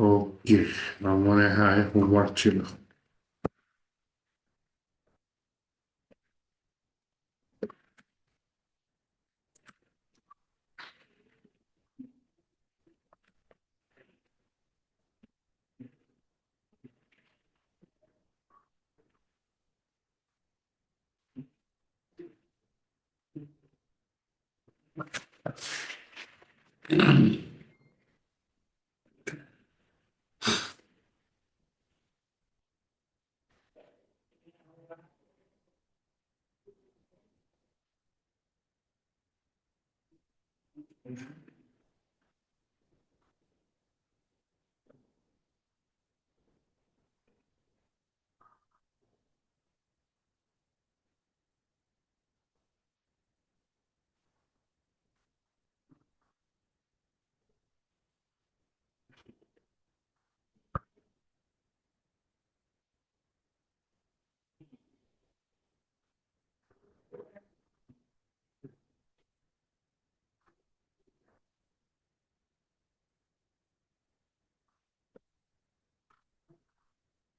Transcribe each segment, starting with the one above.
ওকে, আমার মনে হয় হোমওয়ার্ক ছিল।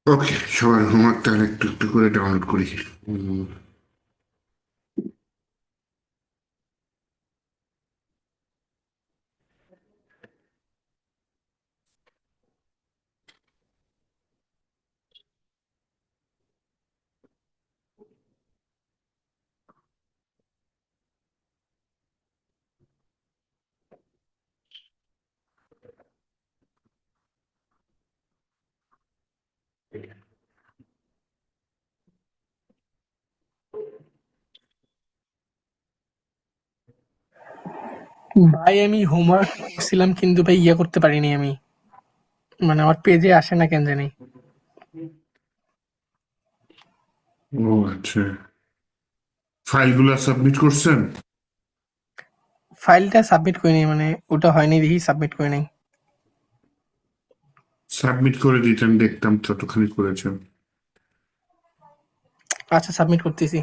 ওকে, সবার হোমওয়ার্ক তাহলে একটু একটু করে ডাউনলোড করি। উম, ভাই আমি হোমওয়ার্ক করছিলাম কিন্তু ভাই করতে পারিনি আমি। মানে আমার পেজে আসে না কেন জানি। ও আচ্ছা, ফাইলগুলো সাবমিট করছেন? ফাইলটা সাবমিট করিনি, মানে ওটা হয়নি দেখি সাবমিট করে নাই। সাবমিট করে দিতেন, দেখতাম ততখানি করেছেন। আচ্ছা সাবমিট করতেছি।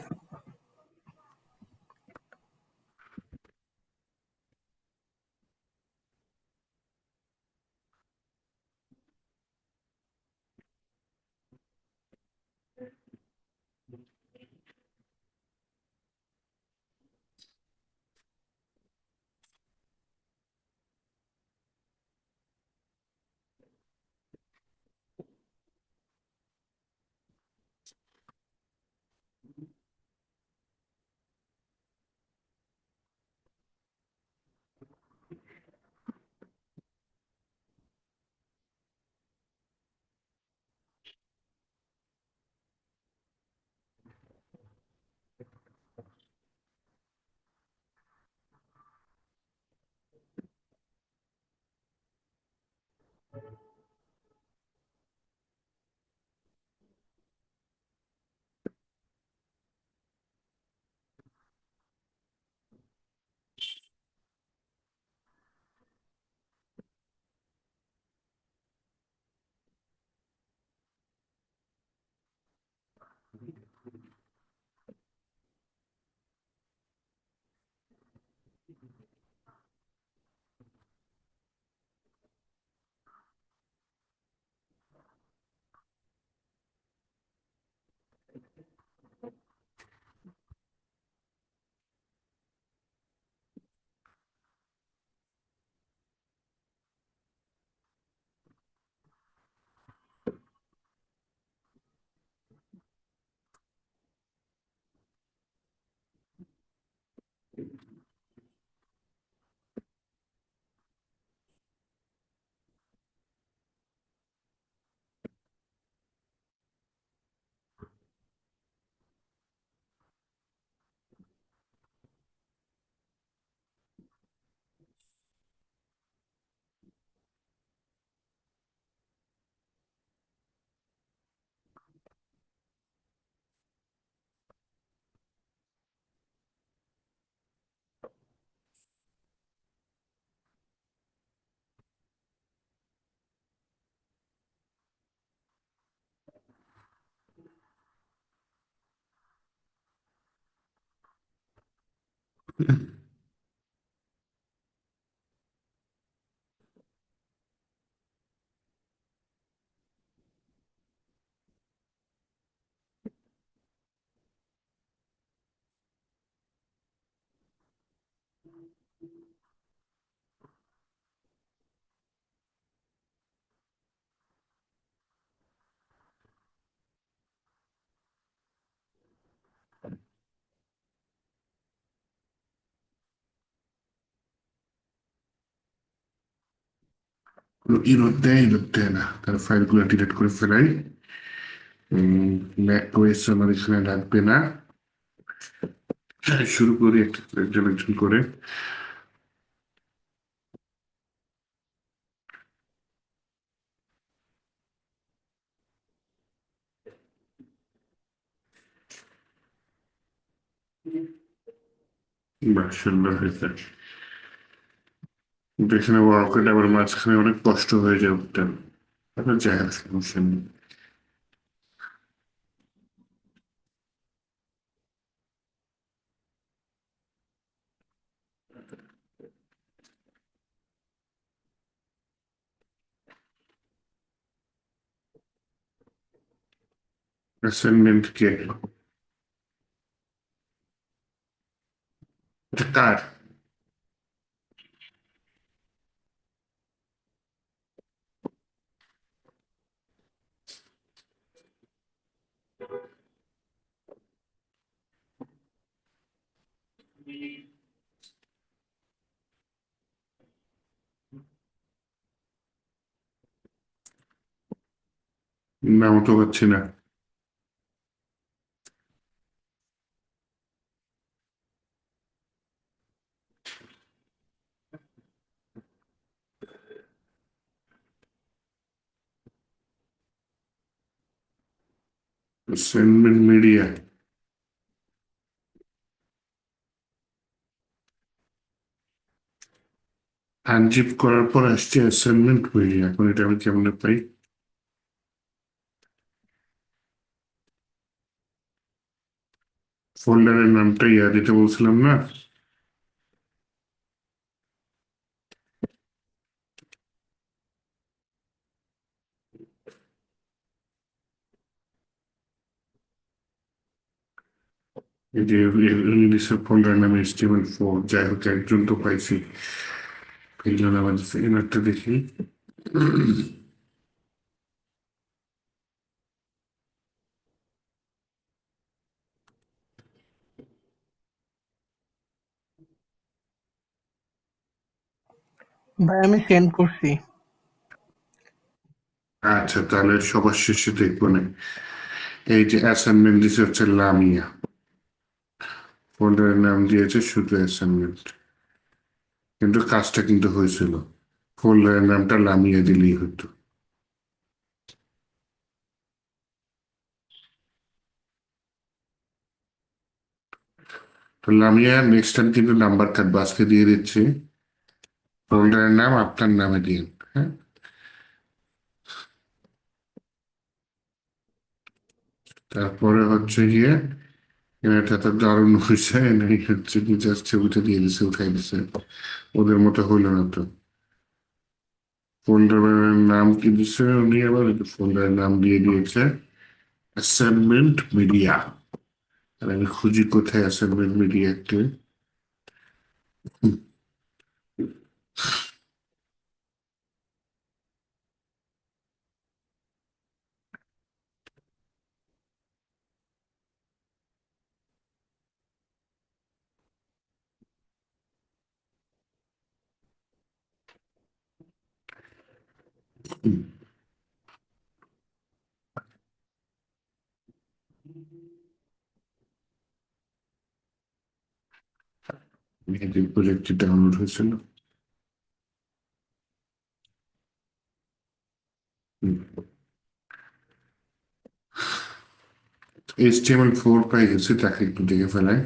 ইরোড দেয় না, তার ফাইলগুলো ডিলিট করে ফেলাই। ম্যাক ওএস আমার এখানে লাগবে না। শুরু করি একটা একজন একজন করে। বাহ, সুন্দর হয়েছে। কিন্তু এখানে ওয়ার্কেট আবার মাঝখানে অনেক কষ্ট হয়ে যায় উঠতে। আবার যাই হোক, সমস্যা নেই। অ্যাসাইনমেন্ট কে? এটা কার? নাম তো পাচ্ছি না। Assignment media. আনজিপ করার পর আসছে অ্যাসাইনমেন্ট মিডিয়া, এখন এটা আমি কেমনে পাই? ফোল্ডারের নামটা ইয়া দিতে বলছিলাম না? এই যে ইংলিশের ফোল্ডার নামে HTML4, যাই হোক একজন তো পাইছি। এই জন্য আমাদের এনারটা দেখি। ভাই আমি সেন্ড করছি। আচ্ছা, তাহলে সবার শেষে দেখবো না। এই যে অ্যাসাইনমেন্ট দিছে হচ্ছে লামিয়া, ফোল্ডারের নাম দিয়েছে শুধু অ্যাসাইনমেন্ট, কিন্তু কাজটা কিন্তু হয়েছিল। ফোল্ডারের নামটা লামিয়া দিলেই হতো। তো লামিয়া নেক্সট টাইম কিন্তু নাম্বার থাকবে, আজকে দিয়ে দিচ্ছি। ফোল্ডারের নাম আপনার নামে দিন। হ্যাঁ, তারপরে হচ্ছে গিয়ে এটা তো দারুণ হয়েছে, নাই হচ্ছে কি জাস্ট ছবিটা দিয়ে দিছে, উঠাই দিছে। ওদের মতো হইলো না তো। ফোল্ডারের নাম কি দিচ্ছে উনি, আবার ফোল্ডারের নাম দিয়ে দিয়েছে অ্যাসাইনমেন্ট মিডিয়া। আর আমি খুঁজি কোথায় অ্যাসাইনমেন্ট মিডিয়া একটা। মেহেদির প্রজেক্টটি ডাউনলোড হয়েছিল। HTML4 পাই গেছে, তাকে একটু দেখে ফেলায়।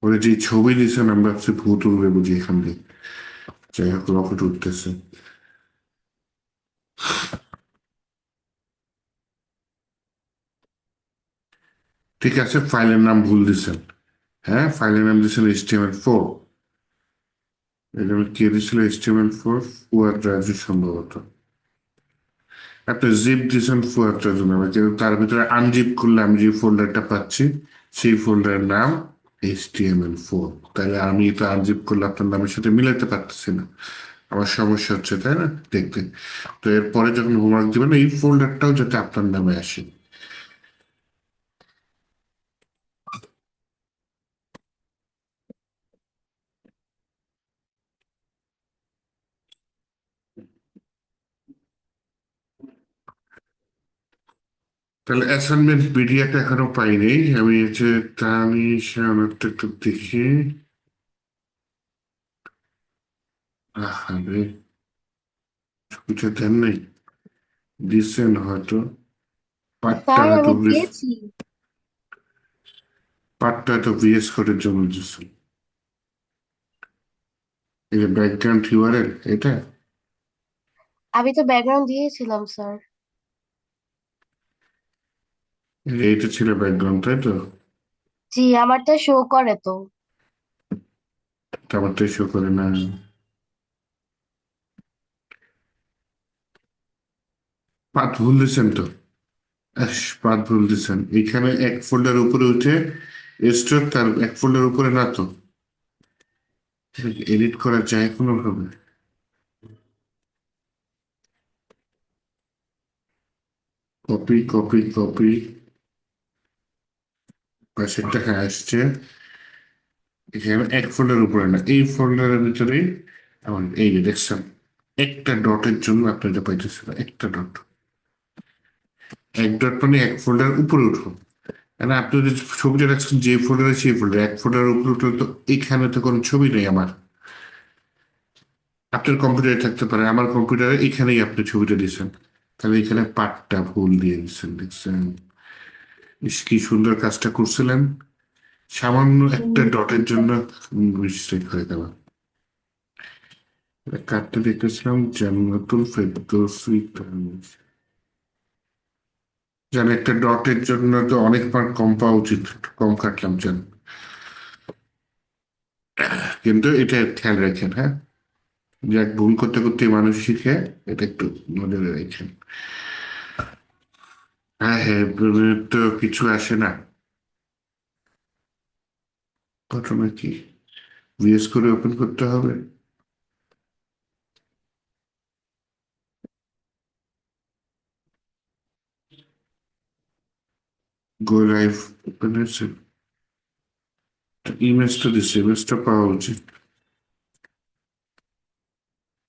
ওরা যে ছবি দিয়েছেন আমরা হচ্ছে ভূত উড়বে বুঝি এখান দিয়ে। যাই হোক, রকেট উঠতেছে। ঠিক আছে, ফাইলের নাম ভুল দিচ্ছেন। হ্যাঁ, ফাইলের নাম দিচ্ছেন HTML4। এটা আমি কে দিয়েছিল HTML4? ফুয়াদ রাজু সম্ভবত। আপনি জিপ দিয়েছেন ফুয়াদ রাজু নামে, কিন্তু তার ভিতরে আনজিপ করলে আমি যে ফোল্ডারটা পাচ্ছি সেই ফোল্ডারের নাম HTML4। তাহলে আমি তো আনজিপ করলে আপনার নামের সাথে মিলাতে পারতেছি না, আমার সমস্যা হচ্ছে, তাই না দেখতে? তো এরপরে যখন হোমওয়ার্ক দিবেন এই ফোল্ডারটাও যাতে আপনার নামে আসে। তাহলে অ্যাসাইনমেন্ট পিডিএফ এখনো পাইনি আমি, হচ্ছে তানিশ আমারটা একটু দেখি। আরে ছবিটা দেন নাই, দিচ্ছেন হয়তো, পার্টটা স্যার হয়তো আমি দিয়েছি। পার্টটা হয়তো ভিএস কোডের জন্য দিচ্ছেন। এই যে ব্যাকগ্রাউন্ড ইউআরএল এটা, আমি তো ব্যাকগ্রাউন্ড দিয়েছিলাম স্যার। এইটা ছিল ব্যাকগ্রাউন্ড, তাই তো? জি আমারটা শো করে তো। আমারটা শো করে না। পাত ভুল দিচ্ছেন তো, পাত ভুল দিচ্ছেন। এখানে এক ফোল্ডার উপরে উঠে স্টোর, তার এক ফোল্ডার উপরে না তো, এডিট করা যায় কোনোভাবে? কপি কপি কপি, পাশেরটা হ্যাঁ আসছে। এখানে এক ফোল্ডার উপরে না, এই ফোল্ডারের ভিতরে আমার এই যে দেখছেন, একটা ডটের জন্য আপনার এটা পাইতেছে না, একটা ডট। এক ডট মানে এক ফোল্ডার উপরে উঠুন। মানে আপনি যে ছবিটা রাখছেন যে ফোল্ডারে, সেই ফোল্ডার এক ফোল্ডার উপরে উঠলে তো এখানে তো কোনো ছবি নেই আমার। আপনার কম্পিউটারে থাকতে পারে, আমার কম্পিউটারে এখানেই আপনি ছবিটা দিয়েছেন, তাহলে এখানে পার্টটা ভুল দিয়ে দিচ্ছেন, দেখছেন? ইস, কি সুন্দর কাজটা করছিলেন, সামান্য একটা ডটের জন্য মিস্টেক হয়ে গেল। কার্ডটা দেখতেছিলাম জান্নাতুল ফেরদৌসি তানভীর। জান একটা ডটের জন্য তো অনেক মার্ক কম পাওয়া উচিত, কম কাটলাম জান, কিন্তু এটা খেয়াল রাখেন, হ্যাঁ? যাক, ভুল করতে করতে মানুষ শিখে, এটা একটু নজরে রাখেন। হ্যাঁ হ্যাঁ, তো কিছু আসে না। ঘটনা কি? ভিএস করে ওপেন করতে হবে। গো লাইভ ওপেন হয়েছে, ইমেজটা দিচ্ছে, ইমেজটা পাওয়া উচিত।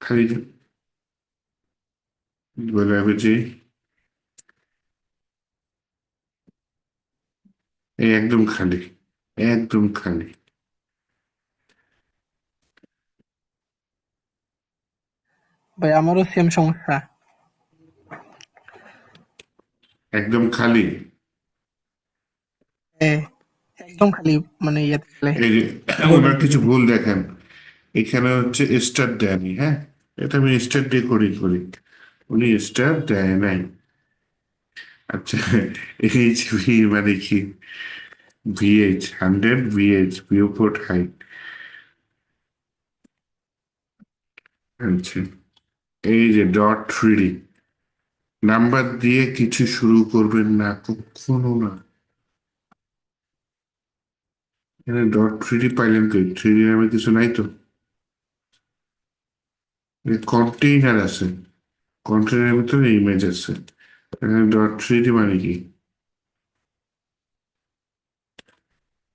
খালি গো লাইভে যে এই একদম খালি, একদম খালি, ভাই আমারও সেম সমস্যা। একদম খালি। এ, একদম খালি, মানে ইয়েতে গেলে এই যে ওনার গোল্ডেন কিছু গেলে। ভুল দেখেন, এখানে হচ্ছে স্টার দেয়নি, হ্যাঁ? এটা আমি স্টার দিয়ে করি করি, উনি স্টার দেয় নাই। আচ্ছা, HV মানে কি? VH 100, VH viewport height. আচ্ছা, এই যে ডট 3D, নাম্বার দিয়ে কিছু শুরু করবেন না কখনো না। এখানে ডট 3D পাইলেন কই? 3D নামে কিছু নাই তো, কন্টেইনার আছে, কন্টেইনারের ভিতরে ইমেজ আছে, এখানে ডট 3D মানে কি?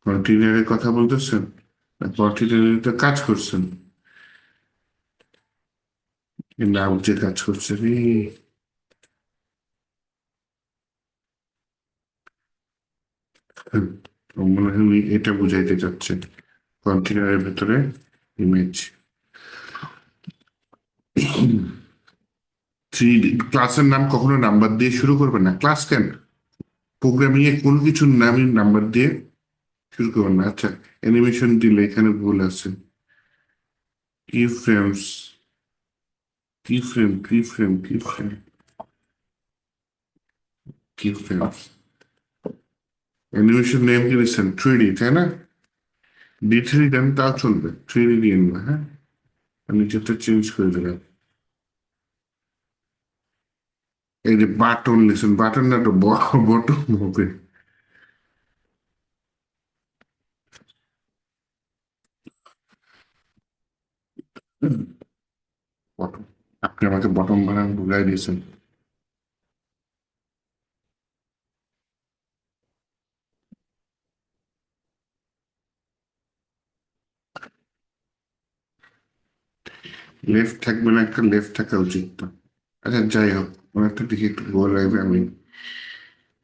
কন্টেইনারের কথা বলতেছেন না কন্টেইনারের তো কাজ করছেন? নাম যে কাজ করছে রে, হুম, মনে হয় উনি এটা বুঝাইতে চাচ্ছেন, কন্টেইনারের ভেতরে ইমেজ। থ্রি ক্লাসের নাম কখনো নাম্বার দিয়ে শুরু করবেন না, ক্লাস কেন, প্রোগ্রামিং এ কোনো কিছুর নামই নাম্বার দিয়ে শুরু করবেন না। আচ্ছা, অ্যানিমেশন দিলে এখানে ভুল আছে, কি ফ্রেমস, কি ফ্রেম, কি ফ্রেম, কি ফ্রেম, কি ফ্রেমস, অ্যানিমেশন নেম কি দিচ্ছেন? 3D, তাই না? D3 দেন তাও চলবে, 3D দিন না, হ্যাঁ? আমি যেটা চেঞ্জ করে দিলাম। এই যে বাটন লিখছেন, বাটন না তো বটন হবে। বটম, আপনি আমাকে বটম বানান ভুলাই দিয়েছেন। লেফট থাকবে না, একটা লেফট থাকা উচিত তো। আচ্ছা যাই হোক, আমার একটা দেখি একটু গোল লাগবে, আমি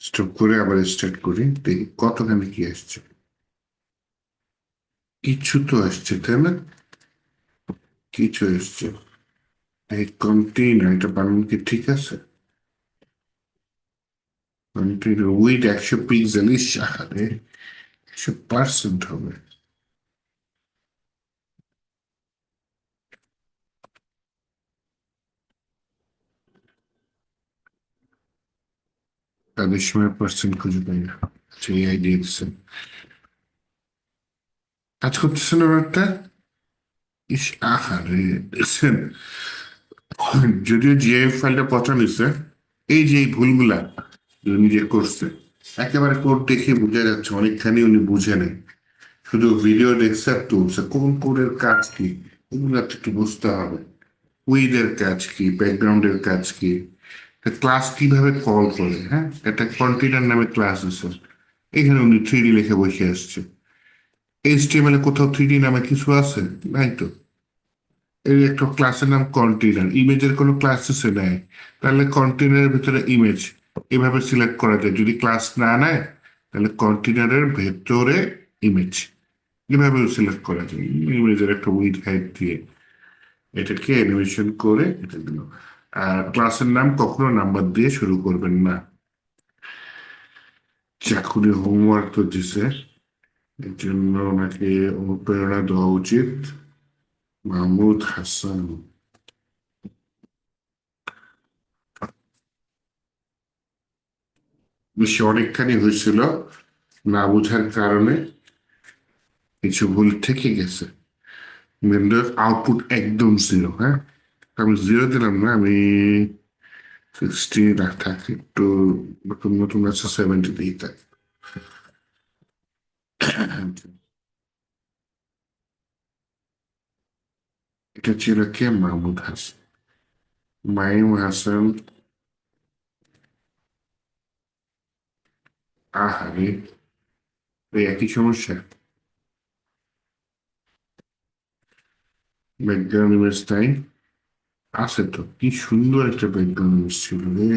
স্টপ করে আবার স্টার্ট করি, দেখি কতখানি কি আসছে। কিছু তো আসছে তাই না? কিছু আসছে। এই কন্টেইনার এটা বানানো কি ঠিক আছে? কন্টেইনার উইথ 100 পিক্সেল, ইস আরে 100% হবে। তাদের সময় পার্সেন্ট খুঁজে পাই না। সেই আইডিয়া দিচ্ছে, কাজ করতেছে না একটা। ইস আহারে, দেখছেন, যদিও জিআইএফ ফাইলটা পচা নিছে, এই যে এই ভুলগুলা যে নিজে করছে, একেবারে কোড দেখে বোঝা যাচ্ছে অনেকখানি উনি বুঝে নেই। শুধু ভিডিও দেখছে আর তুলছে, কোন কোডের কাজ কি এগুলো একটু বুঝতে হবে। উইদের কাজ কি, ব্যাকগ্রাউন্ডের কাজ কি, ক্লাস কিভাবে কল করে, হ্যাঁ একটা কন্টেইনার নামে ক্লাস আছে, এখানে উনি 3D লিখে বসে আসছে। এইচটিএমএল এ কোথাও 3D নামে কিছু আছে? নাই তো। এই একটা ক্লাসের নাম কন্টেইনার, ইমেজের কোনো ক্লাস আছে নাই, তাহলে কন্টেইনারের ভিতরে ইমেজ এভাবে সিলেক্ট করা যায়। যদি ক্লাস না নেয় তাহলে কন্টেইনারের ভেতরে ইমেজ এভাবে সিলেক্ট করা যায়। ইমেজের একটা উইড হাইট দিয়ে এটাকে অ্যানিমেশন করে এটা দিল। আর ক্লাসের নাম কখনো নাম্বার দিয়ে শুরু করবেন না। চাকুরি হোমওয়ার্ক তো দিছে, এর জন্য ওনাকে অনুপ্রেরণা দেওয়া উচিত। মাহমুদ হাসান, বেশি অনেকখানি হয়েছিল, না বোঝার কারণে কিছু ভুল থেকে গেছে। উইন্ডোজ আউটপুট একদম জিরো, হ্যাঁ আমি জিরো দিলাম না, আমি 60 থাকি একটু, নতুন নতুন আছে 70 দিই থাক। এটা ছিল কে? মাহমুদ হাসান, মাইম হাসান। আহারে, এই একই সমস্যা। ব্যাকগ্রাউন্ড ইমেজ তাই আছে তো, কি সুন্দর একটা ব্যাকগ্রাউন্ড ইমেজ ছিল রে।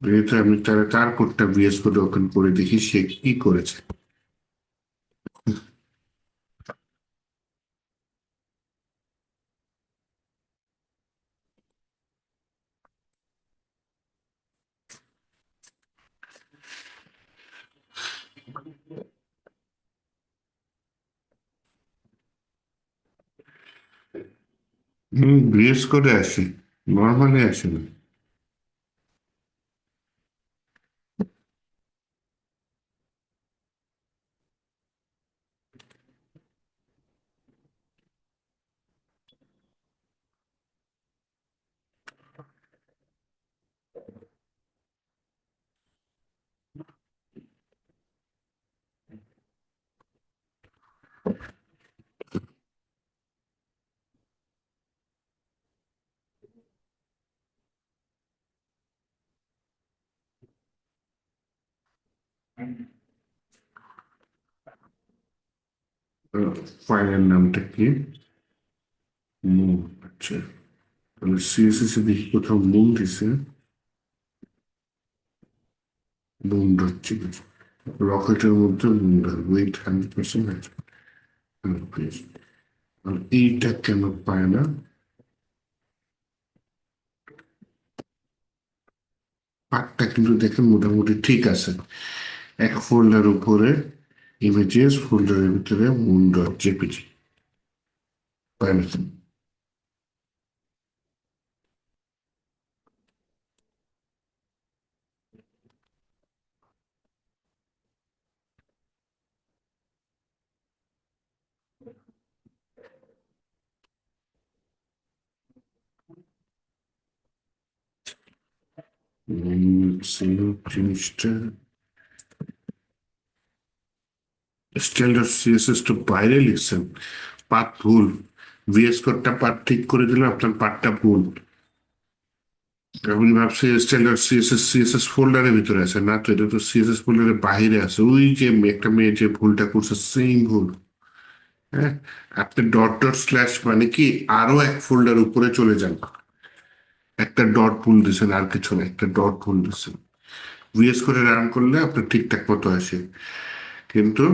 যেহেতু আমি তার কোডটা ভিএস কোড ওপেন করে দেখি সে কি করেছে। ভিএস কোডে আসে, নর্মালি আসে না। ফাইলের নামটা কি? মুন, আচ্ছা, তাহলে সিএসএস এ দেখি কোথাও মুন দিছে। মুন ডট জিএস, রকেটের মধ্যে মুন ডট ওয়েট 100% আছে। আর এইটা কেন পায় না? পার্টটা কিন্তু দেখেন মোটামুটি ঠিক আছে। এক ফোল্ডার উপরে ইমেজেস, ফোল্ডারের ভিতরে মুন ডট জেপিজি পায় না। সেই জিনিসটা স্ট্যান্ডার্ড সিএসএস তো বাইরে লিখছেন, পাঠ ভুল। ভিএস কোডটা পাঠ ঠিক করে দিলে আপনার পাঠটা ভুল। আমি ভাবছি স্ট্যান্ডার্ড সিএসএস ফোল্ডারের ভিতরে আছে, না তো এটা তো সিএসএস ফোল্ডারের বাইরে আছে। ওই যে একটা মেয়ে যে ভুলটা করছে সেম ভুল। হ্যাঁ, আপনি ডট ডট স্ল্যাশ মানে কি আরো এক ফোল্ডার উপরে চলে যান, একটা ডট ভুল দিচ্ছেন আর কিছু না, একটা ডট ভুল দিচ্ছেন। ভিএস করে রান করলে আপনার ঠিকঠাক মতো আসে, কিন্তু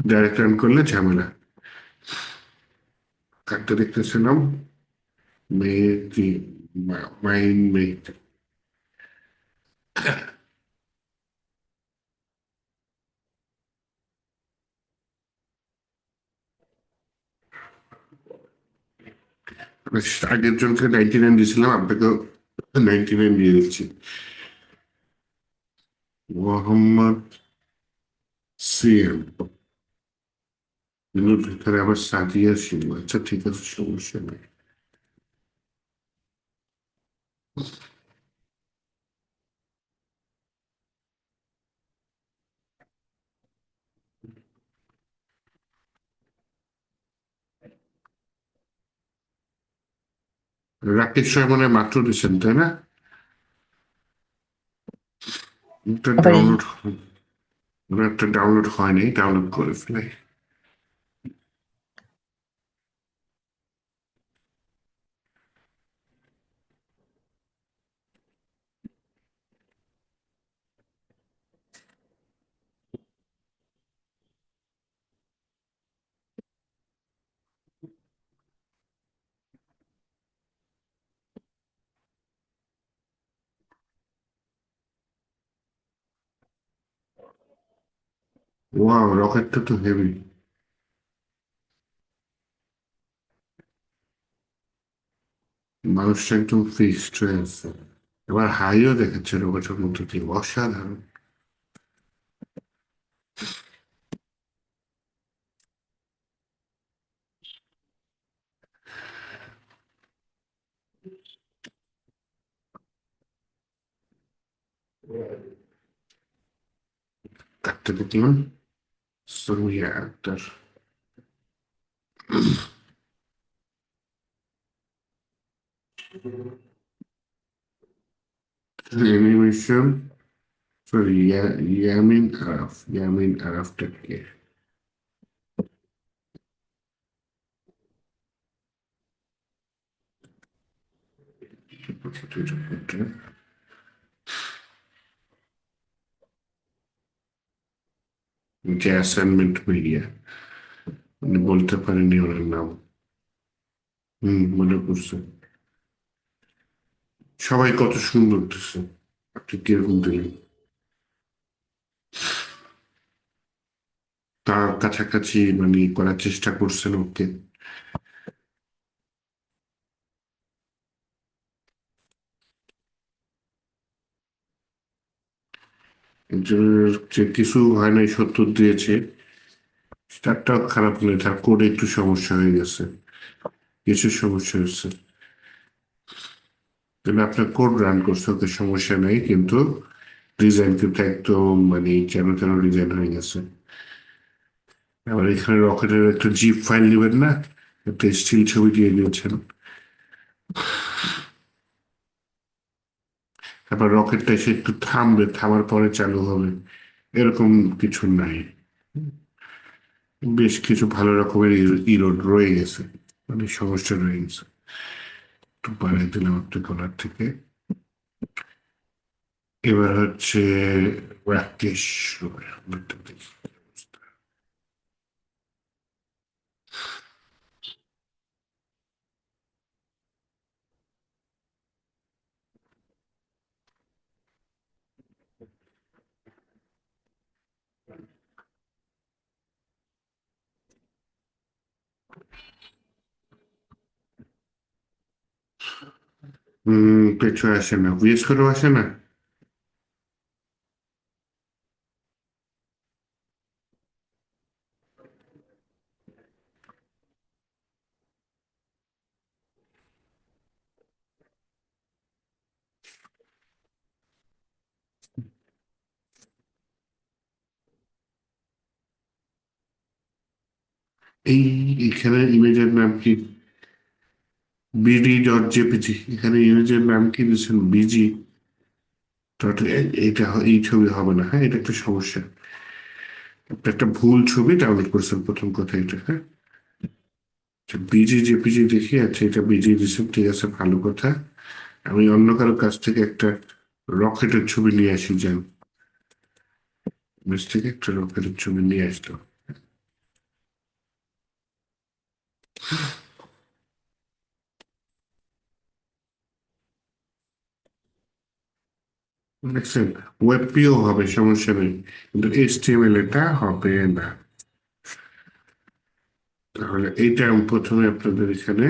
ডাইরেক্ট রান করলে ঝামেলা। কাটতে দেখতেছিলাম মেয়েটি, মাইন মেয়ে। আগের জনকে 99 দিয়েছিলাম, আপনাকে 99 দিয়ে দিচ্ছি। মোহাম্মদ সিএম, এগুলোর ভিতরে আবার সাদিয়া ছিল। আচ্ছা ঠিক আছে, সমস্যা নেই। রাকেশ রায় মনে হয় মাত্র দিচ্ছেন, তাই না? একটা ভাই ডাউনলোড, একটা ডাউনলোড হয়নি, ডাউনলোড করে ফেলাই। ওয়াও, রকেটটা তো হেভি। মানুষটা একদম ফিক্সড হয়ে আছে। এবার হাইও দেখাচ্ছে রকেটের মধ্যে দিয়ে, অসাধারণ। কাটতে দেখলাম সোনিয়া আক্তার। অ্যানিমেশন, সরি, ইয়ামিন আরাফ, ইয়ামিন আরাফটা কে? যে অ্যাসাইনমেন্ট মিডিয়া, উনি বলতে পারেনি ওনার নাম। মনে পড়ছে। সবাই কত সুন্দর দিচ্ছে, আপনি কিরকম দিলেন? তার কাছাকাছি মানে করার চেষ্টা করছেন ওকে। একজনের যে কিছু হয় নাই 70 দিয়েছে, তারটাও খারাপ নয়, তার কোডে একটু সমস্যা হয়ে গেছে, কিছু সমস্যা হচ্ছে। তাহলে আপনার কোড রান করছে, ওকে সমস্যা নেই, কিন্তু ডিজাইন কিন্তু একদম মানে যেন তেন ডিজাইন হয়ে গেছে। আবার এখানে রকেটের একটা জিপ ফাইল নেবেন না, একটা স্টিল ছবি দিয়ে দিয়েছেন। তারপর রকেটটা এসে একটু থামবে, থামার পরে চালু হবে, এরকম কিছু নাই। বেশ কিছু ভালো রকমের ইরোড রয়ে গেছে, মানে সমস্যা রয়ে গেছে। একটু বাড়িয়ে দিলাম একটু কলার থেকে। এবার হচ্ছে রাকেশ রয়, আমারটা দেখি। কিছু আসে না, ভিএস করেও আসে না। এই এখানে ইমেজের নাম কি? bd.jpg, এখানে ইমেজের নাম কি দিচ্ছেন? Busy dot. এই ছবি হবে না, হ্যাঁ, এটা একটা সমস্যা। আপনি একটা ভুল ছবি ডাউনলোড করছেন, প্রথম কথা এটা, হ্যাঁ। বিজি জেপিজি দেখি, আচ্ছা এটা বিজি দিচ্ছেন, ঠিক আছে, ভালো কথা। আমি অন্য কারো কাছ থেকে একটা রকেটের ছবি নিয়ে আসি, যান, বেশ, থেকে একটা রকেটের ছবি নিয়ে আসলো। দেখছেন, ওয়েবপিও হবে, সমস্যা নেই, কিন্তু এইচটিএমএল এটা হবে না। তাহলে এইটা আমি প্রথমে আপনাদের এখানে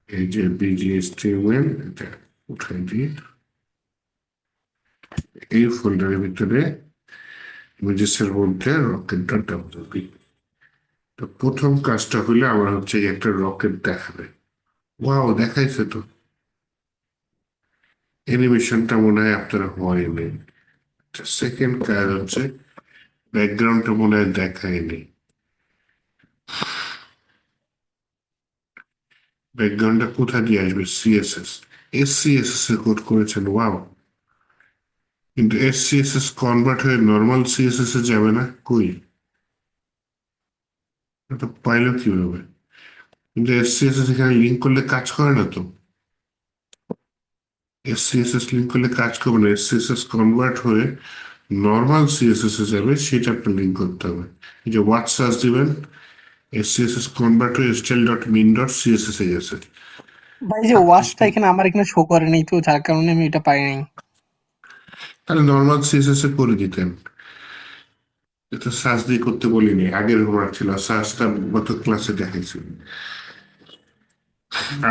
এই যে বিজিএসটিএমএল এটা উঠাই দিই, এই ফোল্ডারের ভিতরে ইমেজেসের মধ্যে রকেট ডট ডাব্লিউপি। তো প্রথম কাজটা হলে আমার হচ্ছে এই একটা রকেট দেখাবে। ওয়াও, দেখাইছে তো। অ্যানিমেশনটা মনে হয় আপনারা হয়নি। সেকেন্ড কাজ হচ্ছে ব্যাকগ্রাউন্ডটা মনে হয় দেখায়নি। ব্যাকগ্রাউন্ডটা কোথা দিয়ে আসবে? সিএসএস, এসসিএসএস এ কোড করেছেন, ওয়াও। কিন্তু এসসিএসএস কনভার্ট হয়ে নর্মাল সিএসএস এ যাবে না, কই? এটা পাইলো কিভাবে? কিন্তু এসসিএসএস এখানে লিঙ্ক করলে কাজ করে না তো। এসসিএসএস লিঙ্ক করলে কাজ করবে না, এসসিএসএস কনভার্ট হয়ে নর্মাল সিএসএস এ যাবে, সেটা আপনি লিঙ্ক করতে হবে। এই যে ওয়াট সার্চ দিবেন, এসসিএসএস কনভার্ট হয়ে style dot min dot CSS এ গেছে। ভাই যে ওয়াশটা এখানে আমার এখানে শো করে নাই, তো যার কারণে আমি এটা পাই নাই। তাহলে নর্মাল সিএসএস এ করে দিতেন। এটা সার্চ দিয়ে করতে বলিনি, আগের হোমওয়ার্ক ছিল, সার্চটা গত ক্লাসে দেখাইছি।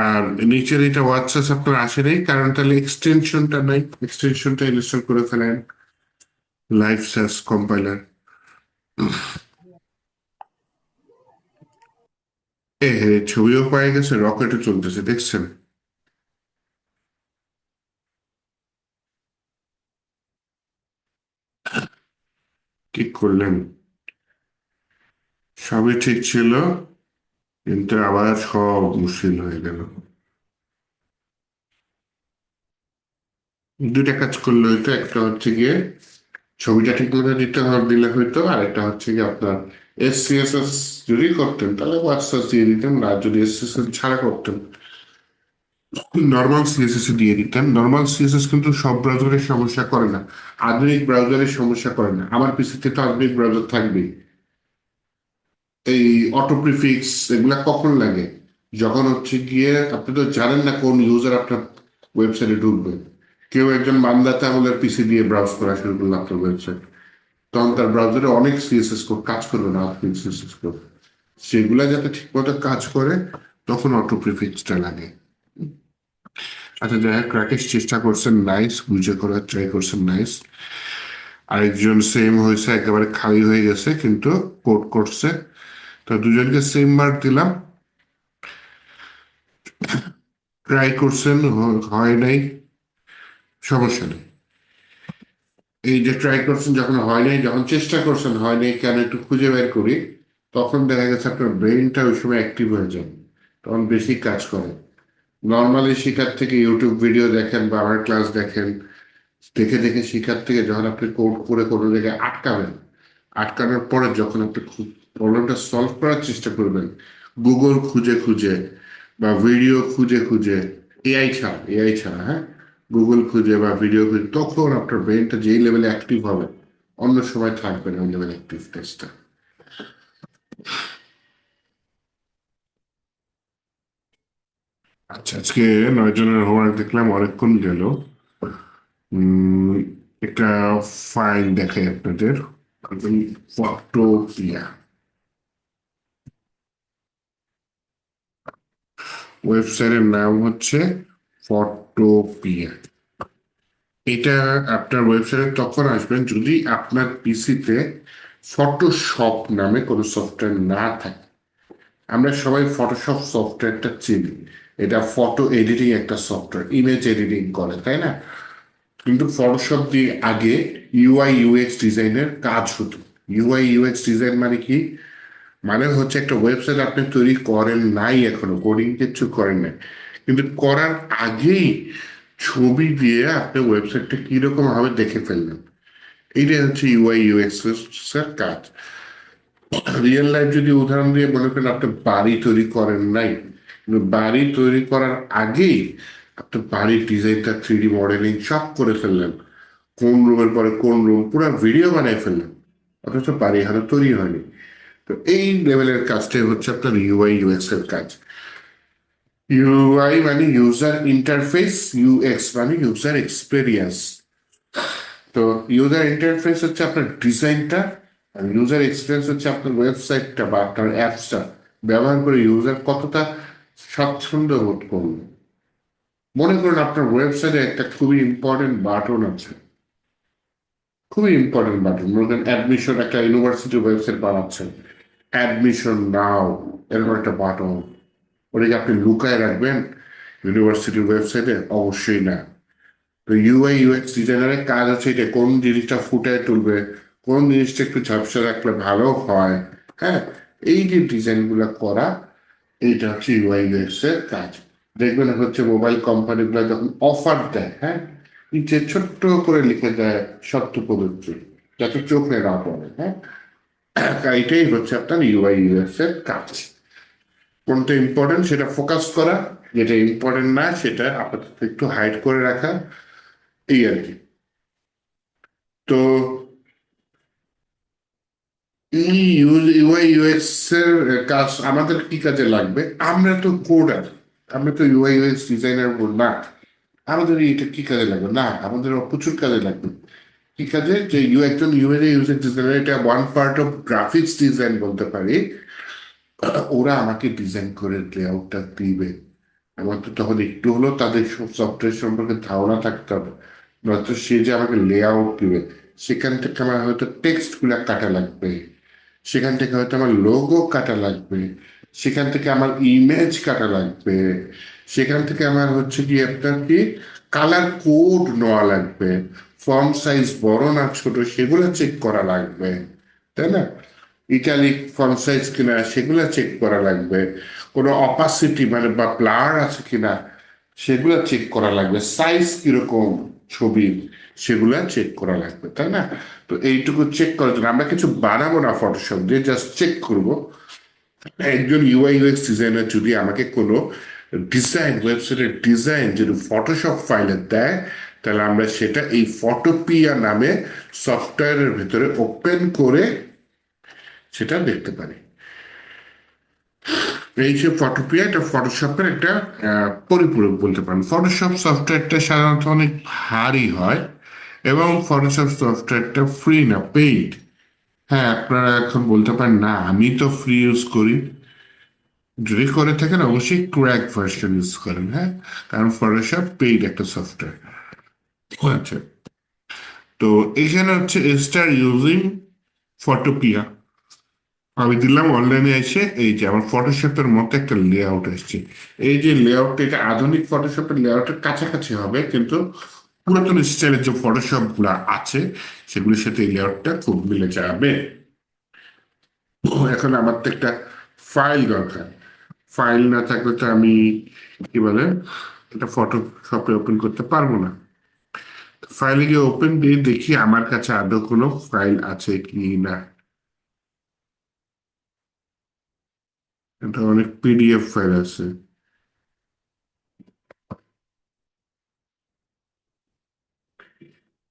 আর নিচের এটা হোয়াটসঅ্যাপ আপনার আসে নাই, কারণ তাহলে এক্সটেনশনটা নাই, এক্সটেনশনটা ইনস্টল করে ফেলেন, লাইভ সার্চ কম্পাইলার। এ হে, ছবিও পাই গেছে, রকেটও চলতেছে, দেখছেন? কি করলেন? সবই ঠিক ছিল, কিন্তু আবার সব মুশকিল হয়ে গেল। দুইটা কাজ করলে হইতো, একটা হচ্ছে গিয়ে ছবিটা ঠিক মতো দিলে হইতো, আর একটা হচ্ছে গিয়ে আপনার এসসিএসএস যদি করতেন তাহলে হোয়াটসঅ্যাপ দিয়ে দিতেন, আর যদি এসসিএসএস ছাড়া করতেন নর্মাল সিএসএস দিয়ে দিতেন। নর্মাল সিএসএস কিন্তু সব ব্রাউজারের সমস্যা করে না, আধুনিক ব্রাউজারের সমস্যা করে না। আমার পিসিতে তো আধুনিক ব্রাউজার থাকবেই। এই অটো প্রিফিক্স এগুলা কখন লাগে? যখন হচ্ছে গিয়ে আপনি তো জানেন না কোন ইউজার আপনার ওয়েবসাইটে ঢুকবে। কেউ একজন মানদাতা আমলের পিসি দিয়ে ব্রাউজ করা শুরু করলো আপনার ওয়েবসাইট, তখন তার ব্রাউজারে অনেক সিএসএস কোড কাজ করবে না, আধুনিক সিএসএস কোড। সেগুলা যাতে ঠিক মতো কাজ করে, তখন অটো প্রিফিক্সটা লাগে। আচ্ছা, যাই হোক, রাকেশ চেষ্টা করছেন, নাইস, বুঝে করার ট্রাই করছেন, নাইস। আরেকজন সেম হয়েছে, একেবারে খালি হয়ে গেছে কিন্তু কোড করছে। তো দুজনকে সেম মার্ক দিলাম। ট্রাই করছেন, হয় নাই, সমস্যা নেই। এই যে ট্রাই করছেন যখন হয় নাই, যখন চেষ্টা করছেন হয় নাই, কেন একটু খুঁজে বের করি, তখন দেখা গেছে আপনার ব্রেনটা ওই সময় অ্যাক্টিভ হয়ে যায়, তখন বেশি কাজ করে। নর্মালি শেখার থেকে ইউটিউব ভিডিও দেখেন বা আমার ক্লাস দেখেন, দেখে দেখে শেখার থেকে যখন আপনি কোড করে কোনো জায়গায় আটকাবেন, আটকানোর পরে যখন আপনি প্রবলেমটা সলভ করার চেষ্টা করবেন, গুগল খুঁজে খুঁজে বা ভিডিও খুঁজে খুঁজে, এআই ছাড়া, হ্যাঁ, গুগল খুঁজে বা ভিডিও খুঁজে, তখন আপনার ব্রেনটা যেই লেভেলে অ্যাক্টিভ হবে, অন্য সময় থাকবে না ওই লেভেল অ্যাক্টিভনেসটা। আচ্ছা, আজকে 9 জনের হোমওয়ার্ক দেখলাম, অনেকক্ষণ গেল। উম, একটা ফাইল দেখাই আপনাদের, ফটোপিয়া, ওয়েবসাইটের নাম হচ্ছে ফটোপিয়া। এটা আপনার ওয়েবসাইটে তখন আসবেন যদি আপনার পিসিতে ফটোশপ নামে কোনো সফটওয়্যার না থাকে। আমরা সবাই ফটোশপ সফটওয়্যারটা চিনি, এটা ফটো এডিটিং একটা সফটওয়্যার, ইমেজ এডিটিং করে, তাই না? কিন্তু ফটোশপ দিয়ে আগে ইউআই ইউএক্স ডিজাইনের কাজ হতো। ইউআই ইউএক্স ডিজাইন মানে কি? মানে হচ্ছে একটা ওয়েবসাইট আপনি তৈরি করেন নাই, এখনো কোডিং কিছু করেন নাই, কিন্তু করার আগেই ছবি দিয়ে আপনি ওয়েবসাইটটা কিরকম হবে দেখে ফেললেন। এইটাই হচ্ছে ইউআই ইউএক্স এর কাজ। রিয়েল লাইফ যদি উদাহরণ দিয়ে মনে করেন আপনি বাড়ি তৈরি করেন নাই, কিন্তু বাড়ি তৈরি করার আগেই আপনি বাড়ির ডিজাইনটা 3D মডেলিং সব করে ফেললেন, কোন রুমের পরে কোন রুম পুরো ভিডিও বানাই ফেললেন, অথচ বাড়ি এখনো তৈরি হয়নি। তো এই লেভেলের কাজটাই হচ্ছে আপনার ইউআই ইউএক্স এর কাজ। ইউআই মানে ইউজার ইন্টারফেস, ইউএক্স মানে ইউজার এক্সপেরিয়েন্স। তো ইউজার ইন্টারফেস হচ্ছে আপনার ডিজাইনটা, আর ইউজার এক্সপিরিয়েন্স হচ্ছে আপনার ওয়েবসাইটটা বা আপনার অ্যাপসটা ব্যবহার করে ইউজার কতটা স্বাচ্ছন্দ্য বোধ করবে। মনে করুন আপনার ওয়েবসাইটে একটা খুবই ইম্পর্টেন্ট বাটন আছে, খুবই ইম্পর্টেন্ট বাটন, মনে করেন অ্যাডমিশন, একটা ইউনিভার্সিটির ওয়েবসাইট বানাচ্ছেন, অ্যাডমিশন নাও, এরকম একটা বাটন। ওটাকে আপনি লুকায় রাখবেন ইউনিভার্সিটির ওয়েবসাইটে? অবশ্যই না। তো ইউআই ইউএক্স ডিজাইনারের কাজ হচ্ছে এটা, কোন জিনিসটা ফুটায় তুলবে, কোন জিনিসটা একটু ঝাপসা রাখলে ভালো হয়, হ্যাঁ, এই যে ডিজাইন গুলা করা, এইটা হচ্ছে ইউআই ইউএক্স এর কাজ। দেখবেন হচ্ছে মোবাইল কোম্পানিগুলো যখন অফার দেয়, হ্যাঁ, নিচে ছোট্ট করে লিখে দেয় শর্ত প্রযোজ্য, যাতে চোখে না পড়ে, হ্যাঁ। এটাই হচ্ছে আপনার ইউআই ইউএক্স এর কাজ। কোনটা ইম্পর্টেন্ট সেটা ফোকাস করা, যেটা ইম্পর্টেন্ট না সেটা আপাতত একটু হাইড করে রাখা, এই আর কি। তো এই ইউআই ইউএক্স এর কাজ আমাদের কি কাজে লাগবে? আমরা তো কোডার, আমরা তো ইউআই ইউএক্স ডিজাইনার না। আমাদের এটা কি কাজে লাগবে? না, আমাদের প্রচুর কাজে লাগবে। কি কাজে? যে একজন ইউআই ইউএক্স ডিজাইনার, এটা one part of graphics design বলতে পারি। ওরা আমাকে ডিজাইন করে লেআউটটা দিবে। আমার তো তখন একটু হলেও তাদের সফটওয়্যার সম্পর্কে ধারণা থাকতে হবে, নয়তো সে যে আমাকে লেআউট দিবে, সেখান থেকে আমার হয়তো টেক্সট গুলা কাটা লাগবে, সেখান থেকে হয়তো আমার লোগো কাটা লাগবে, সেখান থেকে আমার ইমেজ কাটা লাগবে, সেখান থেকে আমার হচ্ছে কি আপনার কি কালার কোড নেওয়া লাগবে, ফন্ট সাইজ বড় না ছোট সেগুলো চেক করা লাগবে, তাই না? ইটালিক ফন্ট সাইজ কিনা সেগুলো চেক করা লাগবে, কোনো অপাসিটি মানে বা ব্লার আছে কিনা সেগুলো চেক করা লাগবে, সাইজ কিরকম ছবির সেগুলা চেক করা লাগবে, তাই না? তো এইটুকু চেক করার জন্য আমরা কিছু বানাবো না ফটোশপ দিয়ে, জাস্ট চেক করব। একজন ইউআই ইউএক্স ডিজাইনার যদি আমাকে কোনো ডিজাইন, ওয়েবসাইটের ডিজাইন যদি ফটোশপ ফাইলে দেয়, তাহলে আমরা সেটা এই ফটোপিয়া নামে সফটওয়্যারের ভিতরে ওপেন করে সেটা দেখতে পারি। এই যে ফটোপিয়া, এটা ফটোশপের একটা পরিপূরক বলতে পারেন। ফটোশপ সফটওয়্যারটা সাধারণত অনেক ভারী হয়, এবং ফটোশপ সফটওয়্যারটা ফ্রি না, পেইড। হ্যাঁ, আপনারা এখন বলতে পারেন না আমি তো ফ্রি ইউজ করি। যদি করে থাকেন অবশ্যই ক্র্যাক ভার্সন ইউজ করেন, হ্যাঁ, কারণ ফটোশপ পেইড একটা সফটওয়্যার। আচ্ছা, তো এখানে হচ্ছে স্টার ইউজিং ফটোপিয়া আমি দিলাম অনলাইনে এসে, এই যে আমার ফটোশপের মতো একটা লেআউট এসছে। এই যে লেআউটটা, এটা আধুনিক ফটোশপের লেআউটের কাছাকাছি হবে, কিন্তু পুরাতন স্টাইলের যে ফটোশপ গুলা আছে সেগুলির সাথে এই লেআউটটা খুব মিলে যাবে। এখন আমার তো একটা ফাইল দরকার, ফাইল না থাকলে তো আমি কি বলে এটা ফটোশপে ওপেন করতে পারবো না। ফাইলে গিয়ে ওপেন দিয়ে দেখি আমার কাছে আদৌ কোনো ফাইল আছে কি না। এটা অনেক পিডিএফ ফাইল আছে।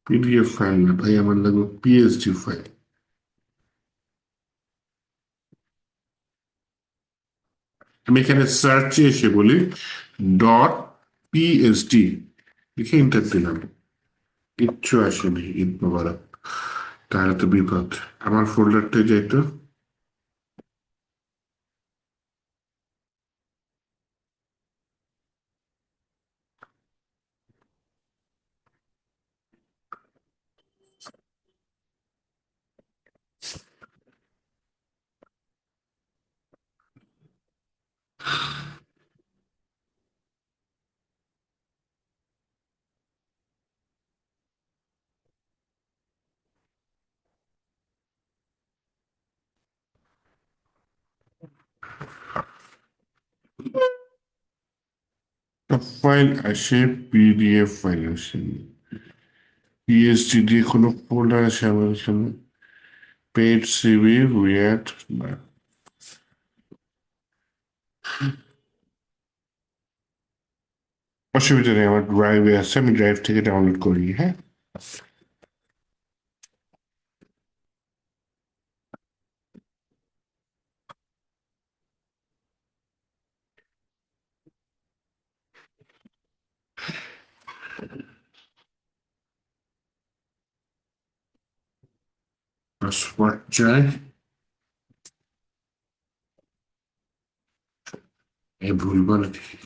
পিডিএফ ফাইল না ভাই, আমার লাগবে পিএসডি ফাইল। আমি এখানে সার্চে এসে বলি ডট পিএসডি, লিখে ইন্টার দিলাম, কিচ্ছু আসেনি। ঈদ মোবারক। তাহলে তো বিপদ। আমার ফোল্ডারটা যাইতো। ফাইল আসে, পিডিএফ ফাইল আসে, পিএসডি দিয়ে কোনো ফোল্ডার আসে আমার এখানে, পেড সিভি উইয়াট না। অসুবিধা নেই, আমার ড্রাইভে আছে, আমি ড্রাইভ থেকে ডাউনলোড করি। হ্যাঁ, পাসওয়ার্ড চাই, এই ভুল বলে দেখি।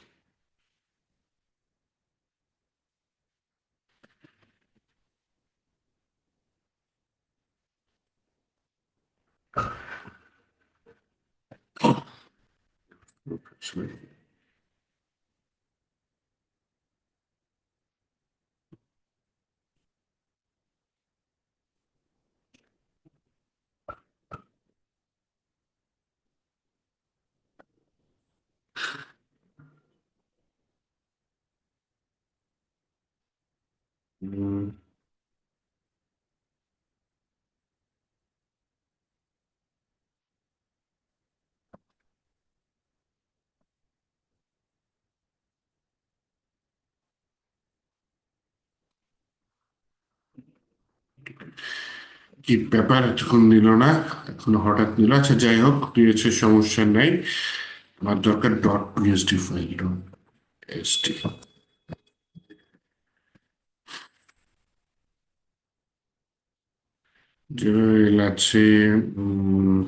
কি ব্যাপার, এতক্ষণ নিল না, এখন হঠাৎ নিল। আচ্ছা যাই হোক, দিয়েছে, সমস্যা নাই। আমার দরকার dot PSD file, dot SD. General আছে। উম,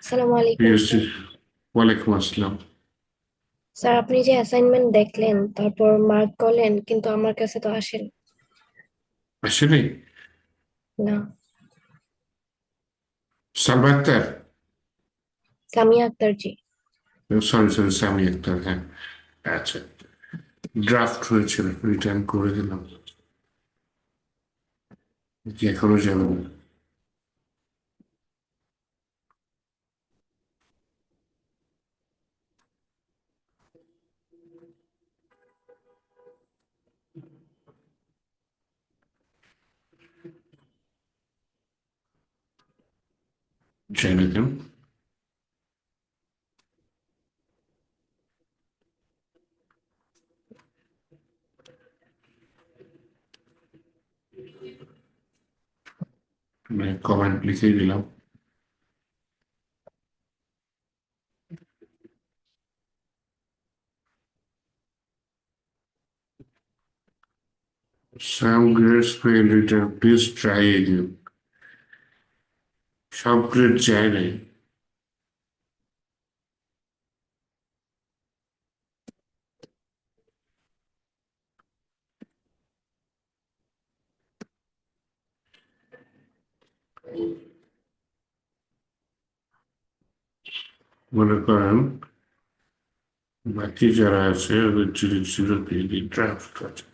আসসালামু আলাইকুম পিএসডি। স্যার। ওয়ালাইকুম আসসালাম। স্যার আপনি যে অ্যাসাইনমেন্ট দেখলেন তারপর মার্ক করলেন কিন্তু আমার কাছে তো আসেন আসলে না। সালমা আক্তার, সামিয়া আক্তার জি। সরি সরি, সামি আক্তার, হ্যাঁ। আচ্ছা, ড্রাফট হয়েছিল, রিটার্ন করে দিলাম। কি এখনো যাবে না? যাই না কেন? কমেন্ট লিখে দিলাম। Some grades fail return. Please try again. সব গ্রেড যায় নাই। মনে করেন বাকি যারা আছে ওদের জিরো জিরো দিয়ে দিই, ড্রাফট আছে।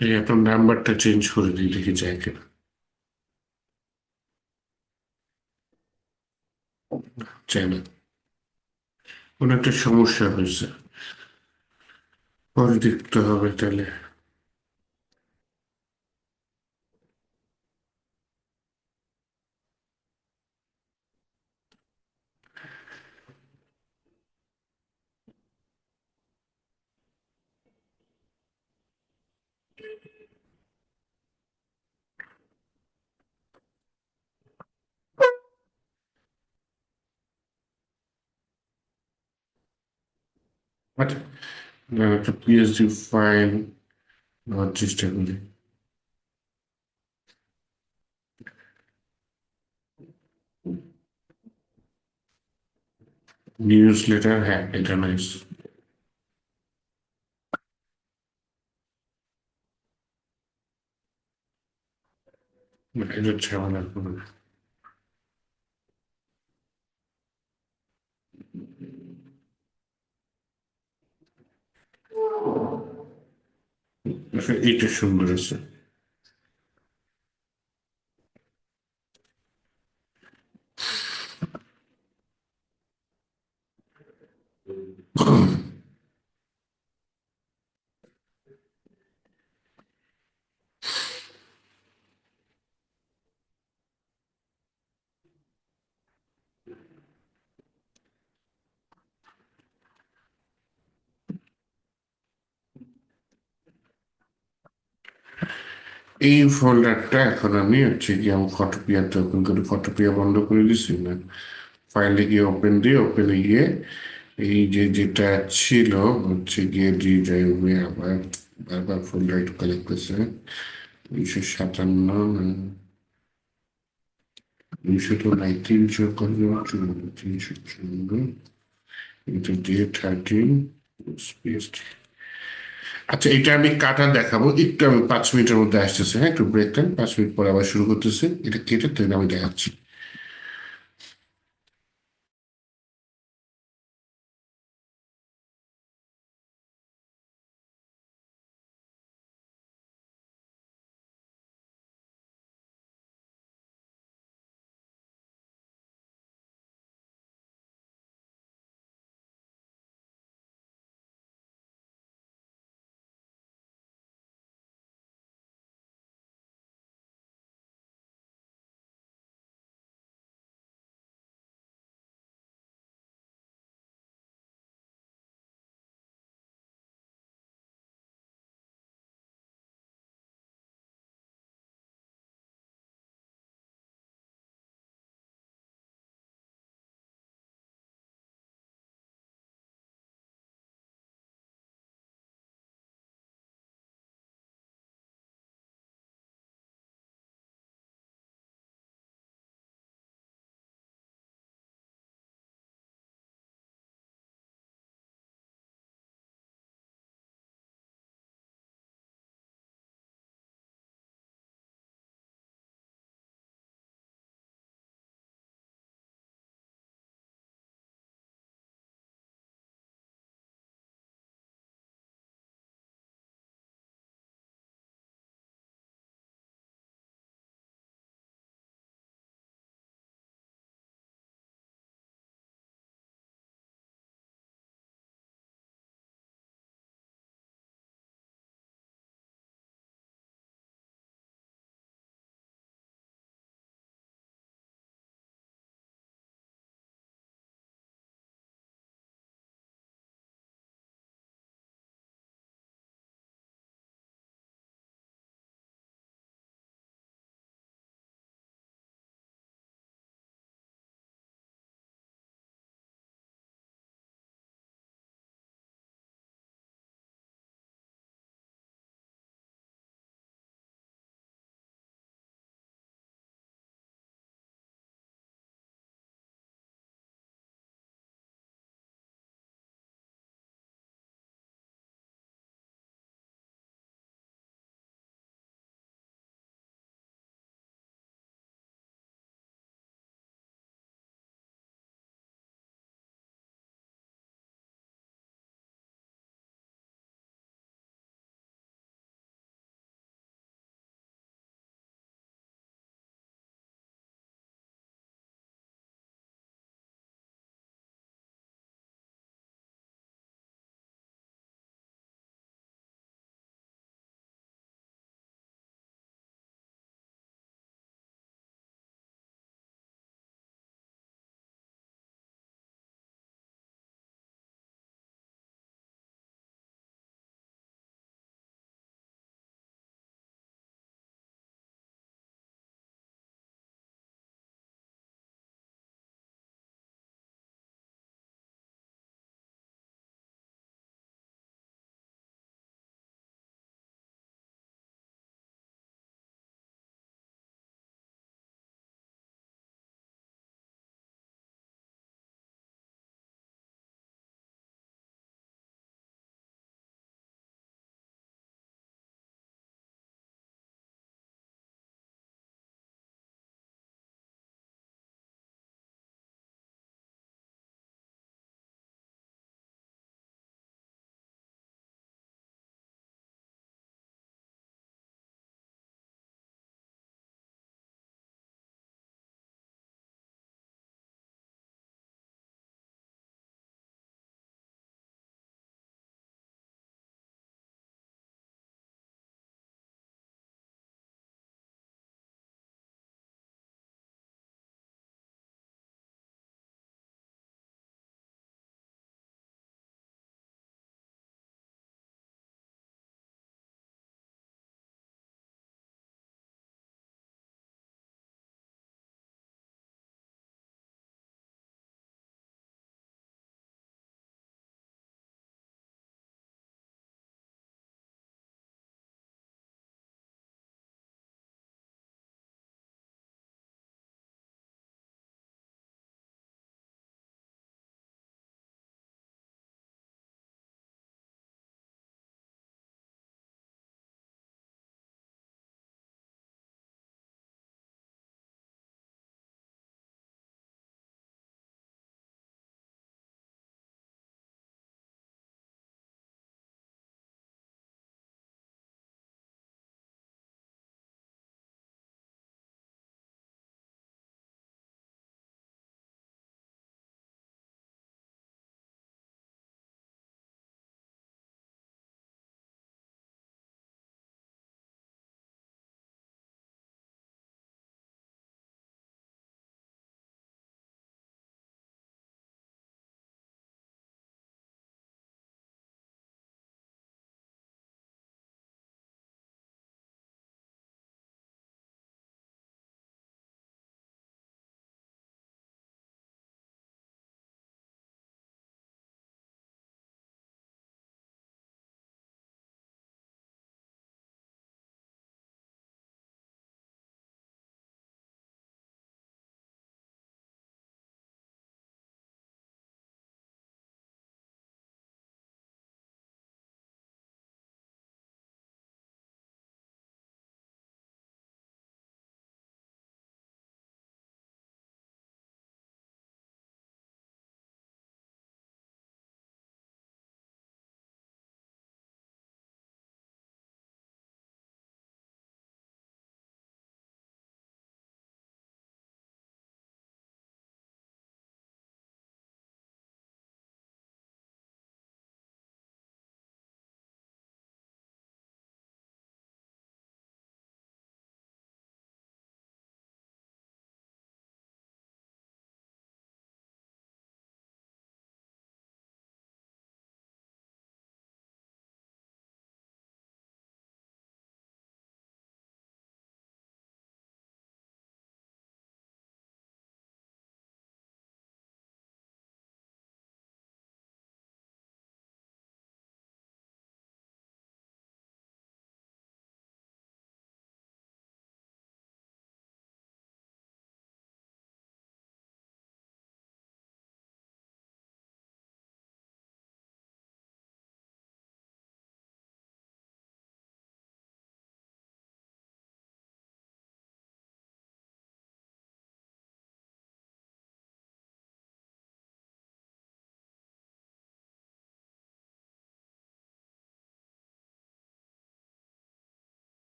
এই এখন নাম্বারটা চেঞ্জ করে দিই, দেখি যায় কিনা। চাই না, কোনো একটা সমস্যা হয়েছে, পরে দেখতে হবে তাহলে। আচ্ছা, না, একটা পিএইচডি ফাইল নেওয়ার চেষ্টা করি। নিউজ লেটার, হ্যাঁ এটা নাইস। এটা ঝামেলা করবে। এইটা সুন্দর আছে। এই ফোল্ডারটা এখন আমি হচ্ছে গিয়ে আমি ফটোপিয়াতে ওপেন করে, ফটোপিয়া বন্ধ করে দিছি না, ফাইলে গিয়ে ওপেন দিয়ে, ওপেনে গিয়ে এই যে যেটা ছিল হচ্ছে গিয়ে ডি ড্রাইভে আবার বারবার ফোল্ডার কালেক্ট করছে 257, 354, এটা দিয়ে 13 স্পেস। আচ্ছা, এটা আমি কাটা দেখাবো একটু, আমি 5 মিনিটের মধ্যে আসতেছে, হ্যাঁ একটু ব্রেক টাইম, 5 মিনিট পরে আবার শুরু করতেছে, এটা কেটে তাহলে আমি দেখাচ্ছি।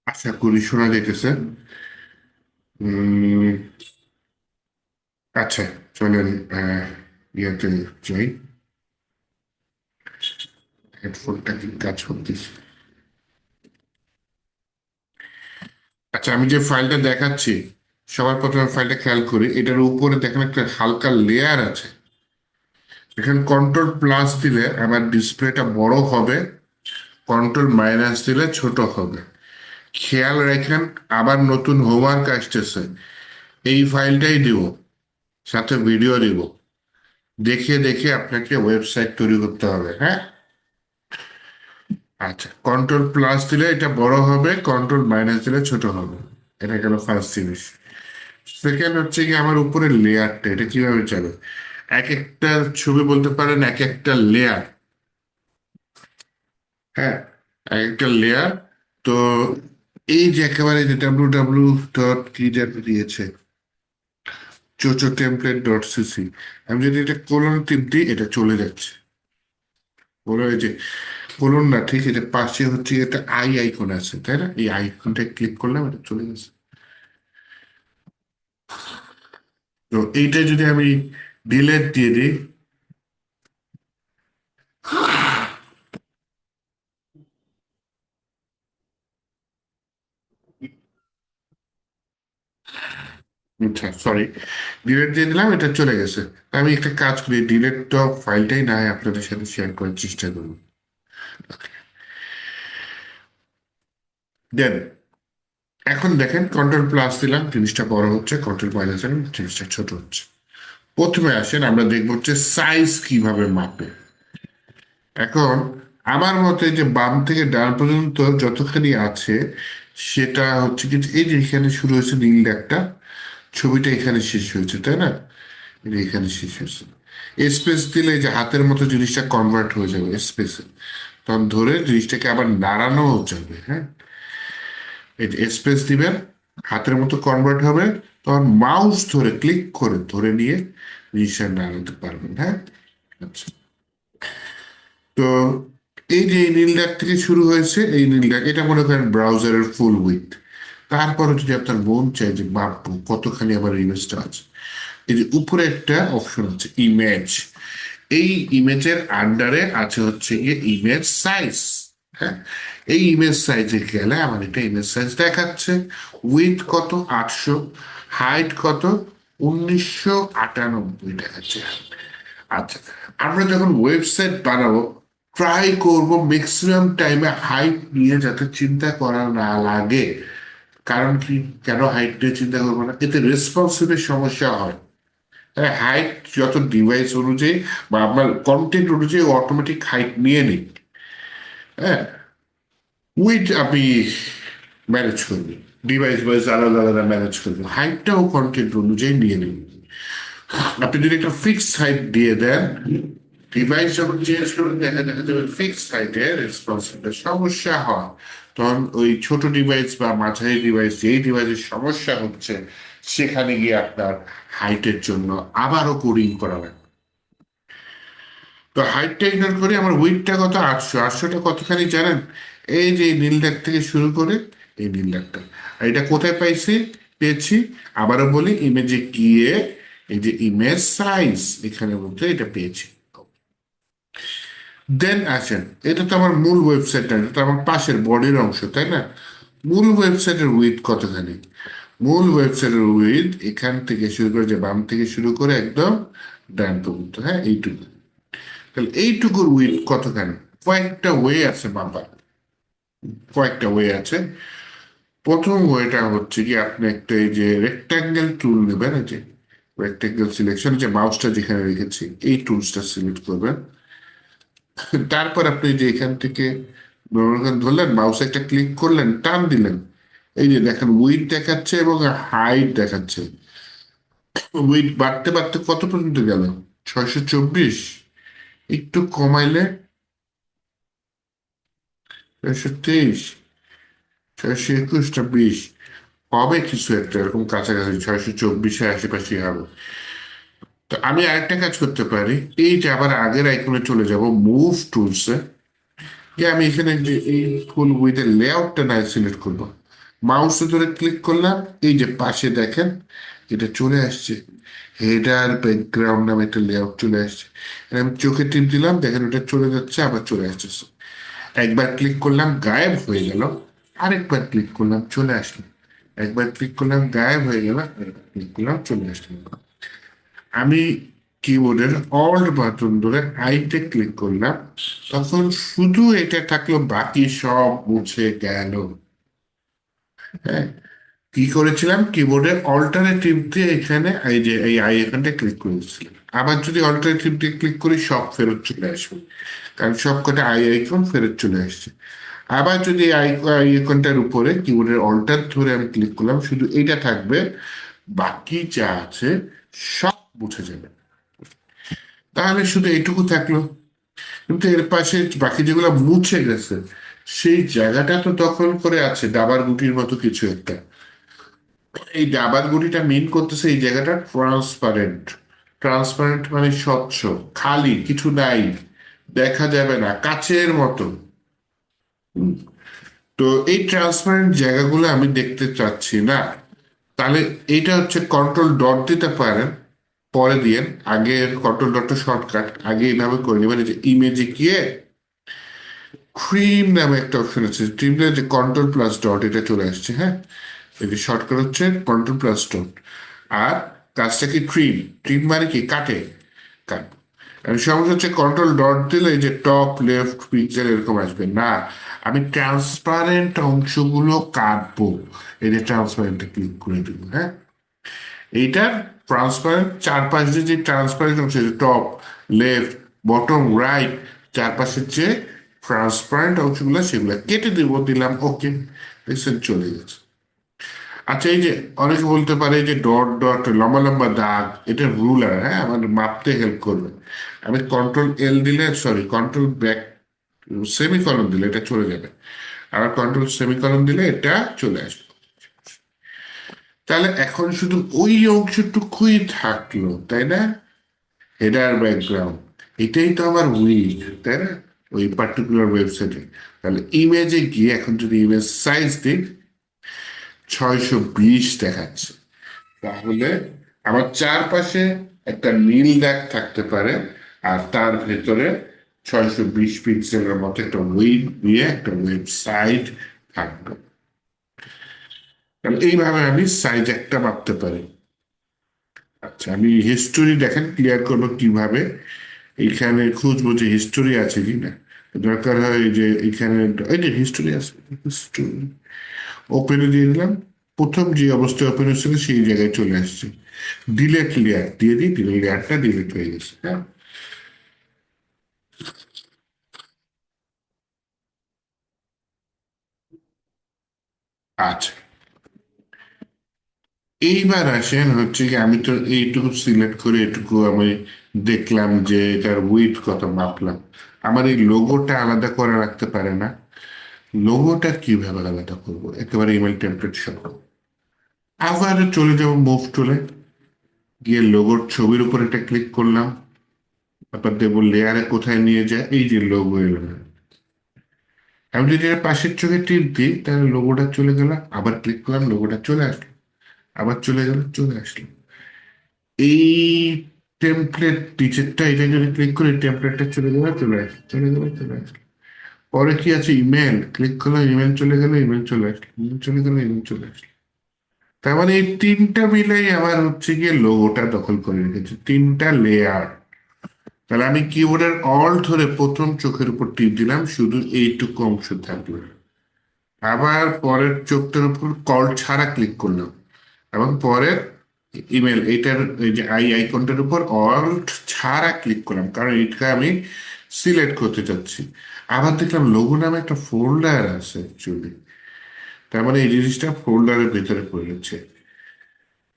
আশা করি শোনা যেতেছে। উম, আচ্ছা, চলেন ইয়াতে যাই। হেডফোনটা কি কাজ করতেছে? আচ্ছা, আমি যে ফাইলটা দেখাচ্ছি, সবার প্রথমে ফাইলটা খেয়াল করি, এটার উপরে দেখেন একটা হালকা লেয়ার আছে। এখানে কন্ট্রোল প্লাস দিলে আমার ডিসপ্লেটা বড় হবে, কন্ট্রোল মাইনাস দিলে ছোট হবে। খেয়াল রাখেন, আবার নতুন হোমওয়ার্ক আসতেছে, এই ফাইলটাই দিব, সাথে ভিডিও দিব, দেখে দেখে আপনাকে ওয়েবসাইট তৈরি করতে হবে, হ্যাঁ? আচ্ছা, কন্ট্রোল প্লাস দিলে এটা বড় হবে, কন্ট্রোল মাইনাস দিলে ছোট হবে। এটা গেল ফার্স্ট জিনিস। সেকেন্ড হচ্ছে কি, আমার উপরে লেয়ারটা এটা কিভাবে চলে, এক একটা ছবি বলতে পারেন এক একটা লেয়ার, হ্যাঁ, এক একটা লেয়ার। তো এই যে একেবারে যে ডাব্লু ডাব্লু ডট কি যেন দিয়েছে, চোচো টেমপ্লেট ডট সিসি, আমি যদি এটা কোলন টিপ দিই এটা চলে যাচ্ছে। বলে ওই যে কোলন না, ঠিক এটা পাশে হচ্ছে একটা আই আইকন আছে, তাই না? এই আইকনটা ক্লিক করলাম, এটা চলে গেছে। তো এইটা যদি আমি ডিলেট দিয়ে দিই, আচ্ছা সরি, ডিলেট দিয়ে দিলাম, এটা চলে গেছে। আমি একটা কাজ করি, ডিলেট তো ফাইলটাই না হয় আপনাদের সাথে শেয়ার করার চেষ্টা করব। দেন এখন দেখেন, কন্ট্রোল প্লাস দিলাম, জিনিসটা বড় হচ্ছে, কন্ট্রোল মাইনাস দিলাম, জিনিসটা ছোট হচ্ছে। প্রথমে আসেন আমরা দেখবো হচ্ছে সাইজ কিভাবে মাপে। এখন আমার মতে যে বাম থেকে ডান পর্যন্ত যতখানি আছে, সেটা হচ্ছে কি, এই যে এখানে শুরু হয়েছে নীল একটা, ছবিটা এখানে শেষ হয়েছে, তাই না? এই যে এখানে শেষ হয়েছে। স্পেস দিলে এই যে হাতের মতো জিনিসটা কনভার্ট হয়ে যাবে স্পেসে, তখন ধরে জিনিসটাকে আবার নাড়ানো যাবে, হ্যাঁ? এই যে স্পেস দিবেন, হাতের মতো কনভার্ট হবে, তখন মাউস ধরে ক্লিক করে ধরে নিয়ে জিনিসটা নাড়াতে পারবেন, হ্যাঁ? আচ্ছা, তো এই যে এই নীল দাগ থেকে শুরু হয়েছে, এই নীল দাগ এটা মনে করেন ব্রাউজারের ফুল উইথ। তারপরে যদি আপনার মন চায় যে বাপু কতখানি আমার ইমেজটা আছে, এই যে উপরে একটা অপশন আছে ইমেজ, এই ইমেজের আন্ডারে আছে হচ্ছে গিয়ে ইমেজ সাইজ, হ্যাঁ? এই ইমেজ সাইজে গেলে আমার এটা ইমেজ সাইজ দেখাচ্ছে, উইথ কত 800, হাইট কত 1998 দেখাচ্ছে। আচ্ছা, আমরা যখন ওয়েবসাইট বানাবো, ট্রাই করব ম্যাক্সিমাম টাইমে হাইট নিয়ে যাতে চিন্তা করা না লাগে। কারণ কি, কেন হাইট নিয়ে চিন্তা করবো না, এতে রেসপন্সিভের সমস্যা হয়। হাইট যত ডিভাইস অনুযায়ী বা আপনার কন্টেন্ট অনুযায়ী অটোমেটিক হাইট নিয়ে নিই, হ্যাঁ? উইথ আপনি ম্যানেজ করবেন, ডিভাইস ওয়াইজ আলাদা আলাদা ম্যানেজ করবেন, হাইটটাও কন্টেন্ট অনুযায়ী নিয়ে নিন। আপনি যদি একটা ফিক্সড হাইট দিয়ে দেন, ডিভাইস যখন চেঞ্জ করবেন দেখা যাবে ফিক্সড হাইটে রেসপন্সিভের সমস্যা হয়। তখন ওই ছোট ডিভাইস বা মাঝারি ডিভাইস, যেই ডিভাইসের সমস্যা হচ্ছে, সেখানে গিয়ে আপনার হাইটের জন্য আবারও কোডিং করা লাগবে। তো হাইটটা ইগনোর করে আমার উইথটা কত, 800, 800টা কতখানি জানেন? এই যে এই নীল দাগ থেকে শুরু করে এই নীল দাগটা। আর এটা কোথায় পাইছি, পেয়েছি, আবারও বলি, ইমেজে গিয়ে এই যে ইমেজ সাইজ এখানে মধ্যে এটা পেয়েছি। দেন আসেন, এটা তো আমার মূল ওয়েবসাইট না, এটা তো আমার পাশের বডির অংশ, তাই না? মূল ওয়েবসাইটের উইথ কতখানি? মূল ওয়েবসাইটের উইথ এখান থেকে শুরু করে, যে বাম থেকে শুরু করে একদম ডান পর্যন্ত, হ্যাঁ, এইটুকু। তাহলে এইটুকুর উইথ কতখানি? কয়েকটা ওয়ে আছে বাবা, কয়েকটা ওয়ে আছে। প্রথম ওয়েটা হচ্ছে কি, আপনি একটা এই যে রেক্টাঙ্গেল টুল নেবেন, এই যে রেক্টাঙ্গেল সিলেকশন, যে মাউসটা যেখানে রেখেছি এই টুলসটা সিলেক্ট করবেন। তারপর আপনি যে এখান থেকে মনে করেন ধরলেন, মাউস একটা ক্লিক করলেন, টান দিলেন, এই যে দেখেন উইথ দেখাচ্ছে এবং হাইট দেখাচ্ছে। উইথ বাড়তে বাড়তে কত পর্যন্ত গেল? 624। একটু কমাইলে 623, 621টা 20 হবে, কিছু একটা এরকম কাছাকাছি 624-এর আশেপাশে হবে। তো আমি আরেকটা কাজ করতে পারি, এই যে আবার আগের আইকনে চলে যাব, মুভ টুলসে, যে আমি এখানে যে এই ফুল উইথ লেআউটটা না সিলেক্ট করবো, মাউসে ধরে ক্লিক করলাম, এই যে পাশে দেখেন এটা চলে আসছে, হেডার ব্যাকগ্রাউন্ড নামে একটা লেআউট চলে আসছে। আর আমি চোখে টিপ দিলাম, দেখেন ওটা চলে যাচ্ছে, আবার চলে আসছে। একবার ক্লিক করলাম গায়েব হয়ে গেল, আরেকবার ক্লিক করলাম চলে আসলো, একবার ক্লিক করলাম গায়েব হয়ে গেল, আরেকবার ক্লিক করলাম চলে আসলো। আমি কিবোর্ডের অল্ট বাটন ধরে আইতে ক্লিক করলাম, তখন শুধু এটা থাকলো, বাকি সব মুছে গেল। হ্যাঁ, কি করেছিলাম, কিবোর্ডের অল্টারনেটিভ দিয়ে এখানে এই যে এই আই এখানটা ক্লিক করেছিলাম। আবার যদি অল্টারনেটিভ দিয়ে ক্লিক করি সব ফেরত চলে আসবে, কারণ সব কটা আই আইকন ফেরত চলে আসছে। আবার যদি আইকনটার উপরে কিবোর্ডের অল্টার ধরে আমি ক্লিক করলাম, শুধু এইটা থাকবে, বাকি যা আছে সব মুছে যাবে। তাহলে শুধু এইটুকু থাকলো, কিন্তু এর পাশে বাকি যেগুলো মুছে গেছে সেই জায়গাটা তো দখল করে আছে দাবার গুটির মতো কিছু একটা। এই দাবার গুটিটা মিন করতেছে এই জায়গাটা ট্রান্সপারেন্ট। ট্রান্সপারেন্ট মানে স্বচ্ছ, খালি, কিছু নাই, দেখা যাবে না, কাচের মতো। তো এই ট্রান্সপারেন্ট জায়গাগুলো আমি দেখতে চাচ্ছি না। তাহলে এইটা হচ্ছে কন্ট্রোল ডট দিতে পারেন, পরে দিয়ে। আগে কন্ট্রোল ডটটা শর্টকাট, আগে এইভাবে করে নেবেন, এই যে ইমেজে গিয়ে ট্রিম নামে একটা অপশন আছে, ট্রিমটা যে কন্ট্রোল প্লাস ডট এটা চলে আসছে। হ্যাঁ, এই যে শর্টকাট হচ্ছে কন্ট্রোল প্লাস ডট। আর কাজটা কি, ট্রিম, ট্রিম মানে কি, কাটে, কাট। আর সমস্যা হচ্ছে কন্ট্রোল ডট দিলে এই যে টপ লেফট পিক্সেল এরকম আসবে না, আমি ট্রান্সপারেন্ট অংশগুলো কাটবো। এই যে ট্রান্সপারেন্টে ক্লিক করে দিব। হ্যাঁ, এইটার ট্রান্সপারেন্ট চারপাশ দিয়ে যে ট্রান্সপারেন্ট অংশ, টপ লেফট বটম রাইট, চারপাশের যে ট্রান্সপারেন্ট অংশগুলো সেগুলো কেটে দিব, দিলাম ওকে, দেখছেন চলে গেছে। আচ্ছা, এই যে অনেকে বলতে পারে যে ডট ডট লম্বা লম্বা দাগ, এটা রুলার, হ্যাঁ, আমাদের মাপতে হেল্প করবে। আমি কন্ট্রোল এল দিলে, সরি কন্ট্রোল ব্যাক সেমিকলন দিলে এটা চলে যাবে, আবার কন্ট্রোল সেমিকলন দিলে এটা চলে আসবে। তাহলে এখন শুধু ওই অংশটুকুই থাকলো, তাই না, হেডার ব্যাকগ্রাউন্ড, এটাই তো আমার উইক, তাই না, ওই পার্টিকুলার ওয়েবসাইটে। তাহলে ইমেজে গিয়ে এখন যদি ইমেজ সাইজ দিই, 620 দেখাচ্ছে। তাহলে আমার চারপাশে একটা নীল দাগ থাকতে পারে, আর তার ভেতরে 620 পিক্সেলের মতো একটা ওয়েট দিয়ে একটা ওয়েবসাইট থাকবে। তাহলে এইভাবে আমি সাইজ একটা মাপতে পারি। আচ্ছা, আমি হিস্টোরি দেখেন ক্লিয়ার করবো কিভাবে, এইখানে খুঁজবো যে হিস্টোরি আছে কিনা। দরকার হয় যে এখানে এই যে হিস্টোরি আছে, হিস্টোরি ওপেনে দিয়ে দিলাম, প্রথম যে অবস্থায় ওপেন হচ্ছিল সেই জায়গায় চলে আসছে। ডিলেট লেয়ার দিয়ে দিই, ডিলেট লেয়ারটা ডিলিট হয়ে গেছে। হ্যাঁ, আচ্ছা, এইবার আসেন হচ্ছে কি, আমি তো এইটুকু সিলেক্ট করে এটুকু আমি দেখলাম যে এটার উইথ কত মাপলাম। আমার এই লোগোটা আলাদা করে রাখতে পারে না, লোগোটা কিভাবে আলাদা করবো, একেবারে ইমেল টেমপ্লেট সহ। আবার চলে যাবো মুভ টুলে, গিয়ে লোগোর ছবির উপর একটা ক্লিক করলাম, তারপর দেবো লেয়ারে কোথায় নিয়ে যায়, এই যে লোগো এলো। আমি যদি এর পাশের চোখে টিপ দিই তাহলে লোগোটা চলে গেল, আবার ক্লিক করলাম লোগোটা চলে আসলো, আবার চলে গেল, চলে আসলো। এই টেমপ্লেট টিচারটা, এটা যদি ক্লিক করি টেমপ্লেটটা চলে গেল, চলে আসলো, চলে গেল, চলে আসলো। পরে কি আছে, ইমেল, ক্লিক করলাম, ইমেল চলে গেল, ইমেল চলে আসলো, ইমেল চলে গেল, ইমেল চলে আসলো। তার মানে এই তিনটা মিলেই আমার হচ্ছে গিয়ে লোগোটা দখল করে রেখেছে, তিনটা লেয়ার। তাহলে আমি কিবোর্ডের অল ধরে প্রথম চোখের উপর টিপ দিলাম, শুধু এইটুকু অংশ থাকলো। আবার পরের চোখটার উপর কল ছাড়া ক্লিক করলাম, এবং পরের ইমেল এটার এই যে আই আইকনটার উপর অল্ট ছাড়া ক্লিক করলাম, কারণ এটা আমি সিলেক্ট করতে চাচ্ছি। আবার দেখলাম লোগো নামে একটা ফোল্ডার আছে অ্যাকচুয়ালি, তার মানে এই জিনিসটা ফোল্ডারের ভেতরে পড়ে যাচ্ছে।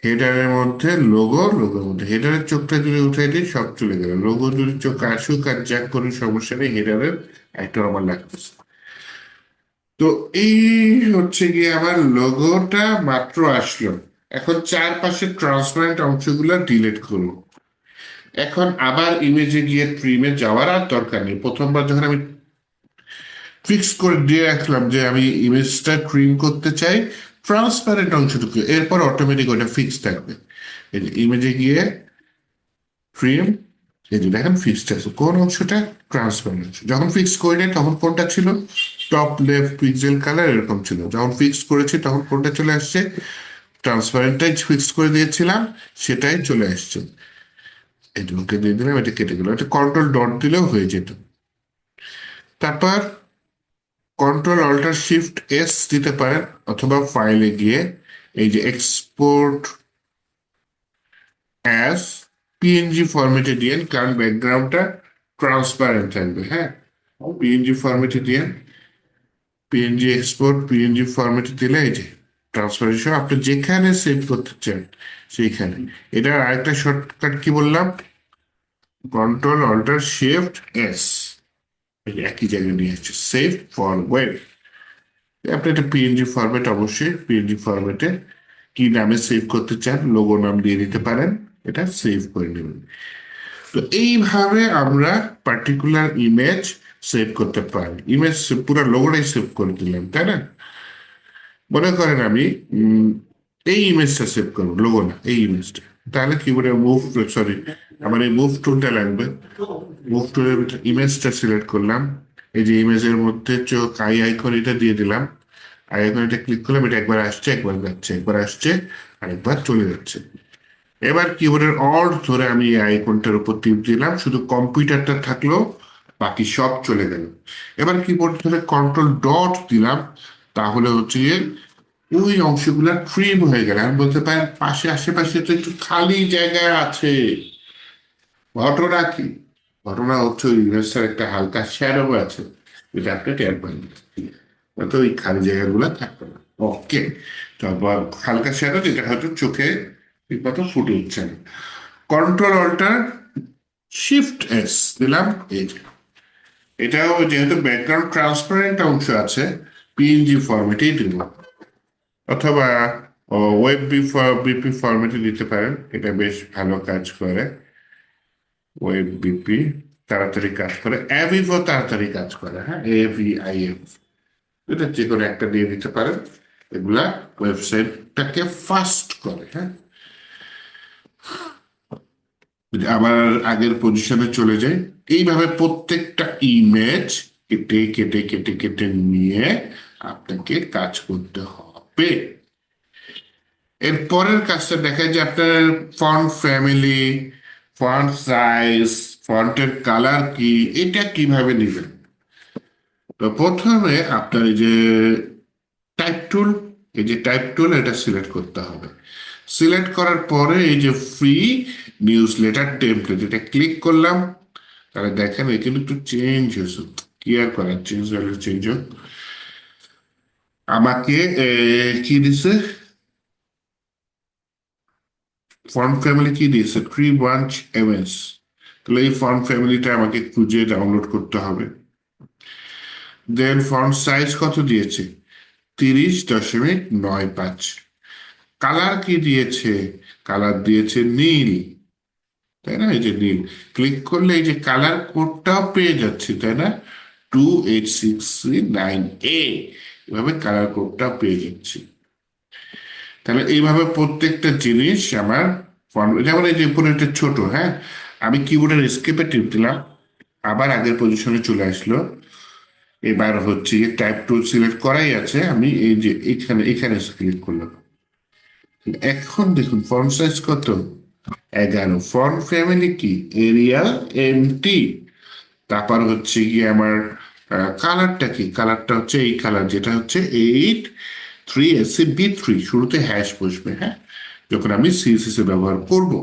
হেডারের মধ্যে লোগো, লোগোর মধ্যে হেডারের চোখটা যদি উঠাই দিই সব চলে গেল, লোগো যদি চোখ আসুক আর যাক করে সমস্যা নেই, হেডারের একটা আমার লাগতেছে। তো এই হচ্ছে গিয়ে আমার লোগোটা মাত্র আসলো। এখন চারপাশে ট্রান্সপারেন্ট অংশগুলো ডিলিট করবো। এখন আবার ইমেজে গিয়ে ট্রিমে যাওয়ার আর দরকার নেই, প্রথমবার যখন আমি ফিক্স করে দিয়ে রাখলাম যে আমি ইমেজটা ট্রিম করতে চাই, ট্রান্সপারেন্ট অংশটুকু, এরপর অটোমেটিক ওটা ফিক্স থাকবে। এই যে ইমেজে গিয়ে ট্রিম, এই যে দেখেন ফিক্সড আছে, কোন অংশটা ট্রান্সপারেন্ট অংশ। যখন ফিক্স করি নাই তখন কোনটা ছিল, টপ লেফট পিক্সেল কালার এরকম ছিল। যখন ফিক্স করেছি তখন কোনটা চলে আসছে, ট্রান্সপারেন্টটাই ফিক্স করে দিয়েছিলাম, সেটাই চলে আসছে। এটুকুকে দিয়ে দিলাম, এটা কেটে গেল, এটা কন্ট্রোল ডট দিলেও হয়ে যেত। তারপর কন্ট্রোল অল্টার শিফট এস দিতে পারেন, অথবা ফাইলে গিয়ে এই যে এক্সপোর্ট অ্যাজ পিএনজি ফরম্যাটে দিয়েন, কারণ ব্যাকগ্রাউন্ডটা ট্রান্সপারেন্ট থাকবে। হ্যাঁ, পিএনজি ফরম্যাটে দিয়ে পিএনজি এক্সপোর্ট পিএনজি ফরম্যাটে দিলে এই যে ট্রান্সপারেন্ট আপনি যেখানে সেভ করতে চান সেইখানে। এটার আরেকটা শর্টকাট কি বললাম, কন্ট্রোল অল্টার শিফট এস, একই জায়গায় নিয়ে আসছে, সেভ ফর ওয়েব। আপনি একটা পিএনজি ফরম্যাট, অবশ্যই পিএনজি ফরম্যাটে কি নামে সেভ করতে চান, লোগো নাম দিয়ে দিতে পারেন, এটা সেভ করে নেবেন। তো এইভাবে আমরা পার্টিকুলার ইমেজ সেভ করতে পারি। ইমেজ পুরো লোগোটাই সেভ করে দিলাম, তাই না? মনে করেন আমি এই ইমেজটা সেভ করবো, লোগো না, এই ইমেজটা। তাহলে কিবোর্ডে মুভ, সরি, আমার এই মুভ টুলটা লাগবে। মুভ টুলের ভিতরে ইমেজটা সিলেক্ট করলাম, এই যে ইমেজের মধ্যে চোখ আই আইকন এটা দিয়ে দিলাম। আই আইকন এটা ক্লিক করলাম, এটা একবার আসছে, একবার যাচ্ছে, একবার আসছে আর একবার চলে যাচ্ছে। এবার কিবোর্ডের অল্ট ধরে আমি এই আইকনটার উপর টিপ দিলাম, শুধু কম্পিউটারটা থাকলো, বাকি সব চলে গেল। এবার কিবোর্ড ধরে কন্ট্রোল ডট দিলাম, তাহলে হচ্ছে গিয়ে ওই অংশগুলা ট্রিম হয়ে গেল। আমি বলতে পারেন পাশে আশেপাশে তো একটু খালি জায়গা আছে, ঘটনা কি? ঘটনা হচ্ছে ওই ইমেজটার একটা হালকা শ্যাডো আছে, যেটা আপনি টের পাবেন, তো ওই খালি জায়গাগুলো থাকবে না। ওকে, তারপর হালকা শ্যাডো যেটা হয়তো চোখে ঠিক মতো ফুটে উঠছে না। কন্ট্রোল অল্টার শিফট এস দিলাম, এই যে এটাও যেহেতু ব্যাকগ্রাউন্ড ট্রান্সপারেন্ট অংশ আছে, পিএনজি ফরম্যাটেই দিব, অথবা ওয়েব বিপি ফরম্যাটে দিতে পারেন, এটা বেশ ভালো কাজ করে। ওয়েব বিপি তাড়াতাড়ি কাজ করে, অ্যাভিভও তাড়াতাড়ি কাজ করে। হ্যাঁ, AVIF, এটা যে কোনো একটা দিয়ে দিতে পারেন, এগুলা ওয়েবসাইটটাকে ফাস্ট করে। হ্যাঁ, আবার আগের পজিশনে চলে যায়। এইভাবে প্রত্যেকটা ইমেজ কেটে কেটে কেটে কেটে নিয়ে আপনাকে কাজ করতে হবে। এর পরের কাজটা দেখায় যে আপনার ফন্ট ফ্যামিলি, ফন্ট সাইজ, ফন্টের কালার কি, এটা কিভাবে নেবেন। তো প্রথমে আপনার এই যে টাইপ টুল, এই যে টাইপ টুল এটা সিলেক্ট করতে হবে। সিলেক্ট করার পরে এই যে ফ্রি নিউজ লেটার টেমপ্লেট, এটা ক্লিক করলাম। তাহলে দেখেন এখানে একটু চেঞ্জ হয়েছে, কি আর করার, চেঞ্জ হলে চেঞ্জ হোক। আমাকে কি দিছে, ফন্ট ফ্যামিলি কি দিয়েছে, ট্রি ব্রাঞ্চ এমএস। তাহলে এই ফন্ট ফ্যামিলিটা আমাকে খুঁজে ডাউনলোড করতে হবে। দেন ফন্ট সাইজ কত দিয়েছে, 30.95। কালার কি দিয়েছে, কালার দিয়েছে নীল, তাই না? এই যে নীল, ক্লিক করলে এই যে কালার কোডটাও পেয়ে যাচ্ছে, তাই না? 28639A, এভাবে কালার কোডটা পেয়ে যাচ্ছি। তাহলে এইভাবে প্রত্যেকটা জিনিস আমার যেমন এই যে উপরে একটা ছোট, হ্যাঁ, আমি কিবোর্ডের এস্কেপে টিপ দিলাম, আবার আগের পজিশনে চলে আসলো। এবার হচ্ছে টাইপ টুল সিলেক্ট করাই আছে, আমি এই যে এখানে এখানে ক্লিক করলাম। এখন দেখুন ফন্ট সাইজ কত, 11। ফন্ট ফ্যামিলি কি, এরিয়াল এমটি। তারপর হচ্ছে গিয়ে আমার কালারটা কি, কালারটা হচ্ছে এই কালার, যেটা হচ্ছে 83SCB3, শুরুতে হ্যাশ বসবে, হ্যাঁ, যখন আমি সিএসএস ব্যবহার করব।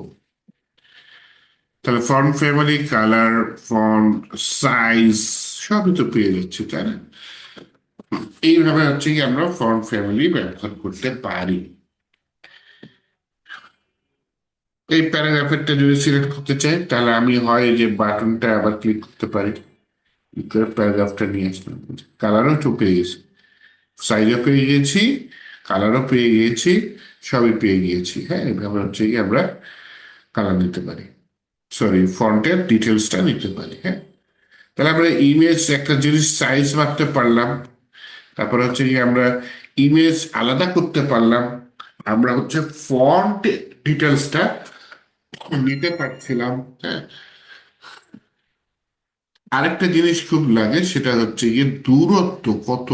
তাহলে font family, colour, font size সবই তো পেয়ে যাচ্ছে, তাই না? এইভাবে হচ্ছে কি আমরা ফন্ট ফ্যামিলি ব্যবহার করতে পারি। এই প্যারাগ্রাফেরটা যদি সিলেক্ট করতে চাই, তাহলে আমি হয় যে বাটনটা আবার ক্লিক করতে পারি, প্যারাগ্রাফটা নিয়ে আসলাম, কালারও তো পেয়ে গেছি, সাইজও পেয়ে গিয়েছি, কালারও পেয়ে গিয়েছি, সবই পেয়ে গিয়েছি। হ্যাঁ, এভাবে হচ্ছে কি আমরা কালার নিতে পারি, সরি ফন্টের ডিটেলসটা নিতে পারি। হ্যাঁ, তাহলে আমরা ইমেজ একটা জিনিস সাইজ মাপতে পারলাম। তারপর হচ্ছে কি আমরা ইমেজ আলাদা করতে পারলাম, আমরা হচ্ছে ফন্ট ডিটেলসটা নিতে পারছিলাম। হ্যাঁ, আরেকটা জিনিস খুব লাগে, সেটা হচ্ছে গিয়ে দূরত্ব কত।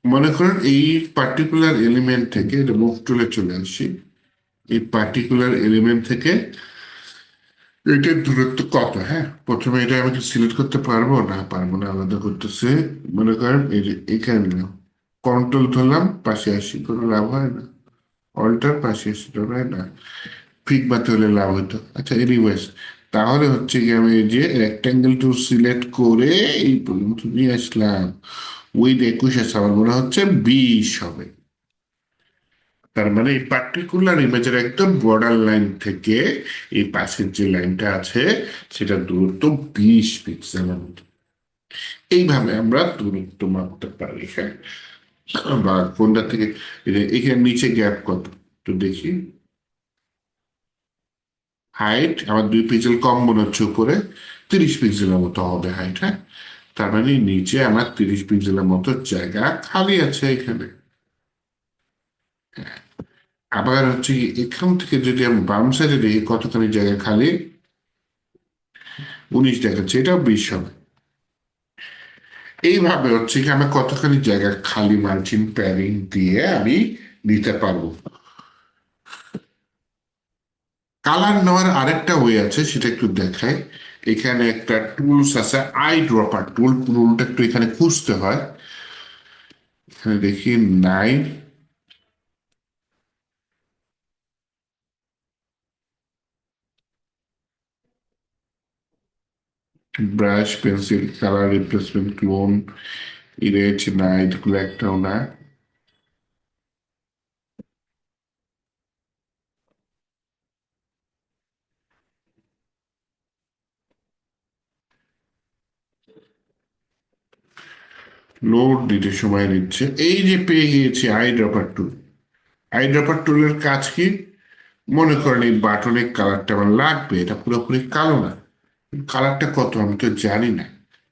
মনে করেন এই পার্টিকুলার এলিমেন্ট থেকে মুভ টুলে চলে আসি, এই পার্টিকুলার এলিমেন্ট থেকে এটার দূরত্ব কত। হ্যাঁ, প্রথমে এটা আমি সিলেক্ট করতে পারবো না, পারবো না, আলাদা করতেছে। মনে করেন এই যে এখানে নিলাম, কন্ট্রোল ধরলাম, পাশে আসি, কোনো লাভ হয় না। অল্টার পাশে আসি, তো হয় না। ফিগমাতে হলে লাভ হতো। আচ্ছা, এনিওয়েজ, তাহলে হচ্ছে কি আমি এই যে রেক্টাঙ্গেল টুল সিলেক্ট করে এই পর্যন্ত নিয়ে আসলাম। উইথ 21 আছে, আমার মনে হচ্ছে 20 হবে। তার মানে এই পার্টিকুলার ইমেজের একদম বর্ডার লাইন থেকে এই পাশের যে লাইনটা আছে সেটা দূরত্ব 20 পিক্সেলের মতো। এইভাবে আমরা দূরত্ব মাপতে পারি। হ্যাঁ, বা কোনটা থেকে এই যে এখানে নিচে গ্যাপ কত তো দেখি। হাইট আমার 2 পিক্সেল কম মনে হচ্ছে, উপরে 30 পিক্সেলের মতো হবে হাইট। হ্যাঁ, তার মানে নিচে আমার 30 পিক্সেলের মতো জায়গা খালি আছে এখানে। আবার হচ্ছে কি, এখান থেকে যদি আমি বাম সাইডে দেখি কতখানি জায়গা খালি, 19 দেখাচ্ছে, এটাও 20 হবে। এইভাবে হচ্ছে কি আমি কতখানি জায়গা খালি মার্জিন প্যাডিং দিয়ে আমি নিতে পারবো। কালার নেওয়ার আরেকটা ওয়ে আছে, সেটা একটু দেখায়। এখানে একটা টুলস আছে, আই ড্রপার টুল। টুলটা একটু এখানে খুঁজতে হয়। এখানে দেখি নাই। Brush, pencil, colour replacement, clone, erase, নাই, এগুলো একটাও না। লোড দিতে সময় নিচ্ছে। এই যে পেয়ে গিয়েছি I dropper tool. I dropper টুলের কাজ কি? মনে করেন এই বাটনের কালারটা আমার লাগবে, এটা পুরোপুরি কালো না। কালারটা কত আমি তো জানি না।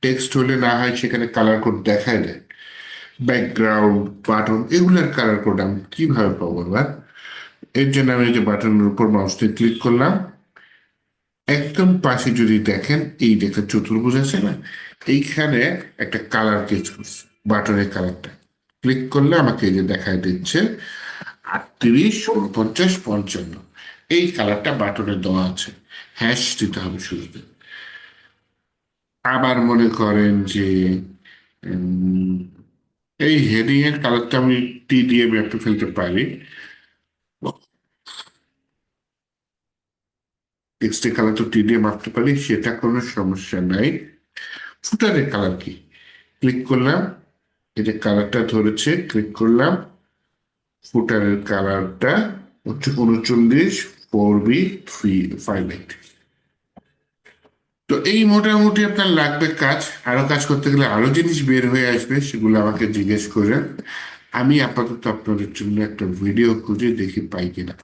টেক্সট হলে না হয় সেখানে কালার কোড দেখায় দেয়, ব্যাকগ্রাউন্ড, বাটন, এগুলোর কালার কোড আমি কিভাবে পাবো এবার? এর জন্য আমি এই যে বাটনের উপর মাউস দিয়ে ক্লিক করলাম। একদম পাশে যদি দেখেন, এই যে একটা চতুর্ভুজ আছে না, এইখানে একটা কালার কেজ করছে, বাটনের কালারটা ক্লিক করলে আমাকে এই যে দেখায় দিচ্ছে 38, 49, 55। এই কালারটা বাটনে দেওয়া আছে। হ্যাশ দিতে হবে শুরুতে। আবার মনে করেন যে উম, এই হেডিং এর কালারটা আমি টি দিয়ে মেপে ফেলতে পারি। টেক্সটের কালার তো টি দিয়ে মাপতে পারি, সেটা কোনো সমস্যা নাই। ফুটারের কালার কি? ক্লিক করলাম, এই যে কালারটা ধরেছে, ক্লিক করলাম। ফুটারের কালারটা হচ্ছে 39, 4B358। তো এই মোটামুটি আপনার লাগবে কাজ। আরো কাজ করতে গেলে আরো জিনিস বের হয়ে আসবে, সেগুলো আমাকে জিজ্ঞেস করেন। আমি আপাতত আপনাদের জন্য একটা ভিডিও খুঁজে দেখি পাই কিনা।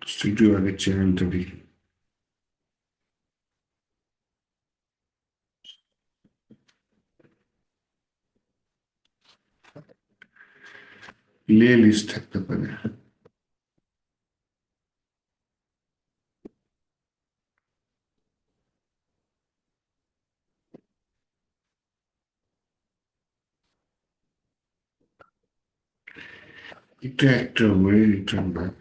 স্টুডিও আগের চ্যানেলটা দেখি। প্লে লিস্ট থাকতে পারে। এটা একটা ওয়ে, রিটার্ন ব্যাক।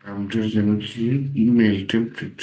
আমাদের যেন কি ইমেল টেমপ্লেট।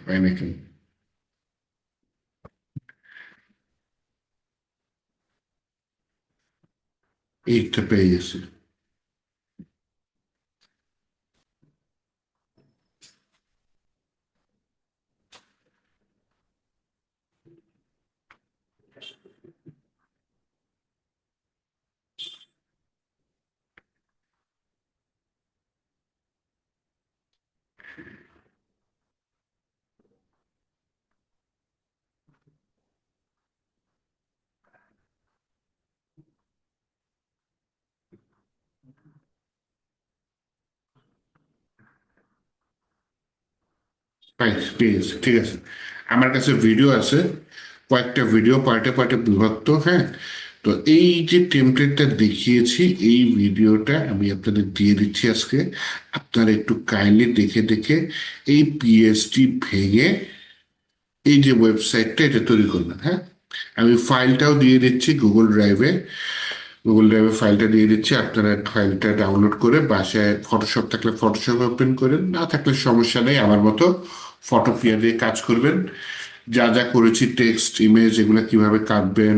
তাই নাকি? এইটা পেয়ে গেছি। পেয়ে গেছি, ঠিক আছে। আমার কাছে ভিডিও আছে, কয়েকটা ভিডিও পার্টে পার্টে বিভক্ত, হ্যাঁ। তো এই যে টেমপ্লেটটা দেখিয়েছি, এই ভিডিওটা আমি আপনাদের দিয়ে দিচ্ছি আজকে। আপনারা একটু কাইন্ডলি দেখে দেখে এই পিএইচডি ভেঙে এই যে ওয়েবসাইটটা এটা তৈরি করবেন, হ্যাঁ। আমি ফাইলটাও দিয়ে দিচ্ছি গুগল ড্রাইভে ফাইলটা দিয়ে দিচ্ছি। আপনারা ফাইলটা ডাউনলোড করে বাসায় ফটোশপ থাকলে ফটোশপ ওপেন করেন, না থাকলে সমস্যা নেই, আমার মতো ফটোপিয়া দিয়ে কাজ করবেন। যা যা করেছি, টেক্সট, ইমেজ, এগুলো কিভাবে কাটবেন,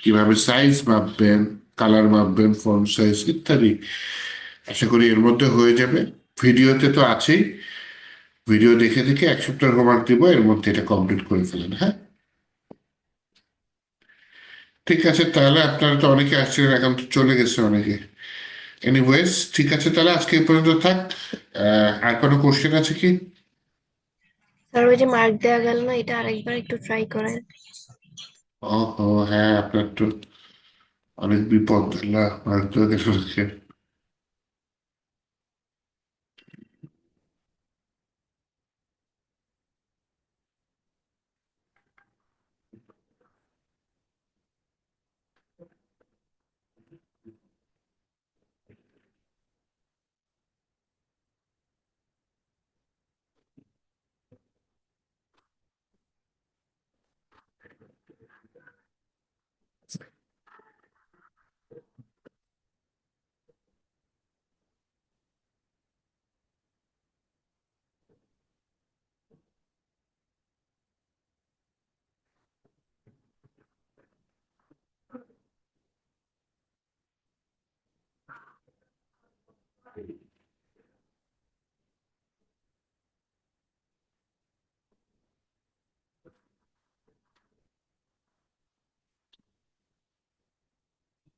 কিভাবে সাইজ মাপবেন, কালার মাপবেন, ফন্ট সাইজ ইত্যাদি, আশা করি এর মধ্যে হয়ে যাবে। ভিডিওতে তো আছেই, ভিডিও দেখে দেখে 1 সপ্তাহ হোমওয়ার্ক দিব, এর মধ্যে এটা কমপ্লিট করে ফেলেন, হ্যাঁ। ঠিক আছে, তাহলে আপনারা তো অনেকে আসছিলেন, এখন তো চলে গেছে অনেকে। এনিওয়েজ, ঠিক আছে, তাহলে আজকে এই পর্যন্ত থাক। আর কোনো কোশ্চেন আছে কি? স্যার ওই যে মার্ক দেওয়া গেল না, এটা আরেকবার একটু ট্রাই করেন। ও ও, হ্যাঁ, আপনার তো অনেক বিপদ, আল্লাহ মার্ক তো গেছে।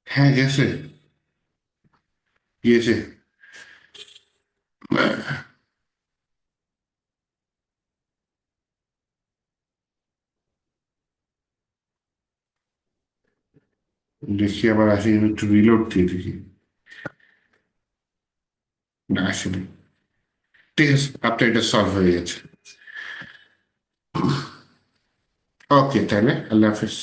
হ্যাঁ, গেছে, গিয়েছে। দেখি আবার আসি, একটু রিলোড দিয়ে দেখি। না, আসেনি। ঠিক আছে, আপনার এটা সলভ হয়ে গেছে। ওকে, তাহলে আল্লাহ হাফিজ।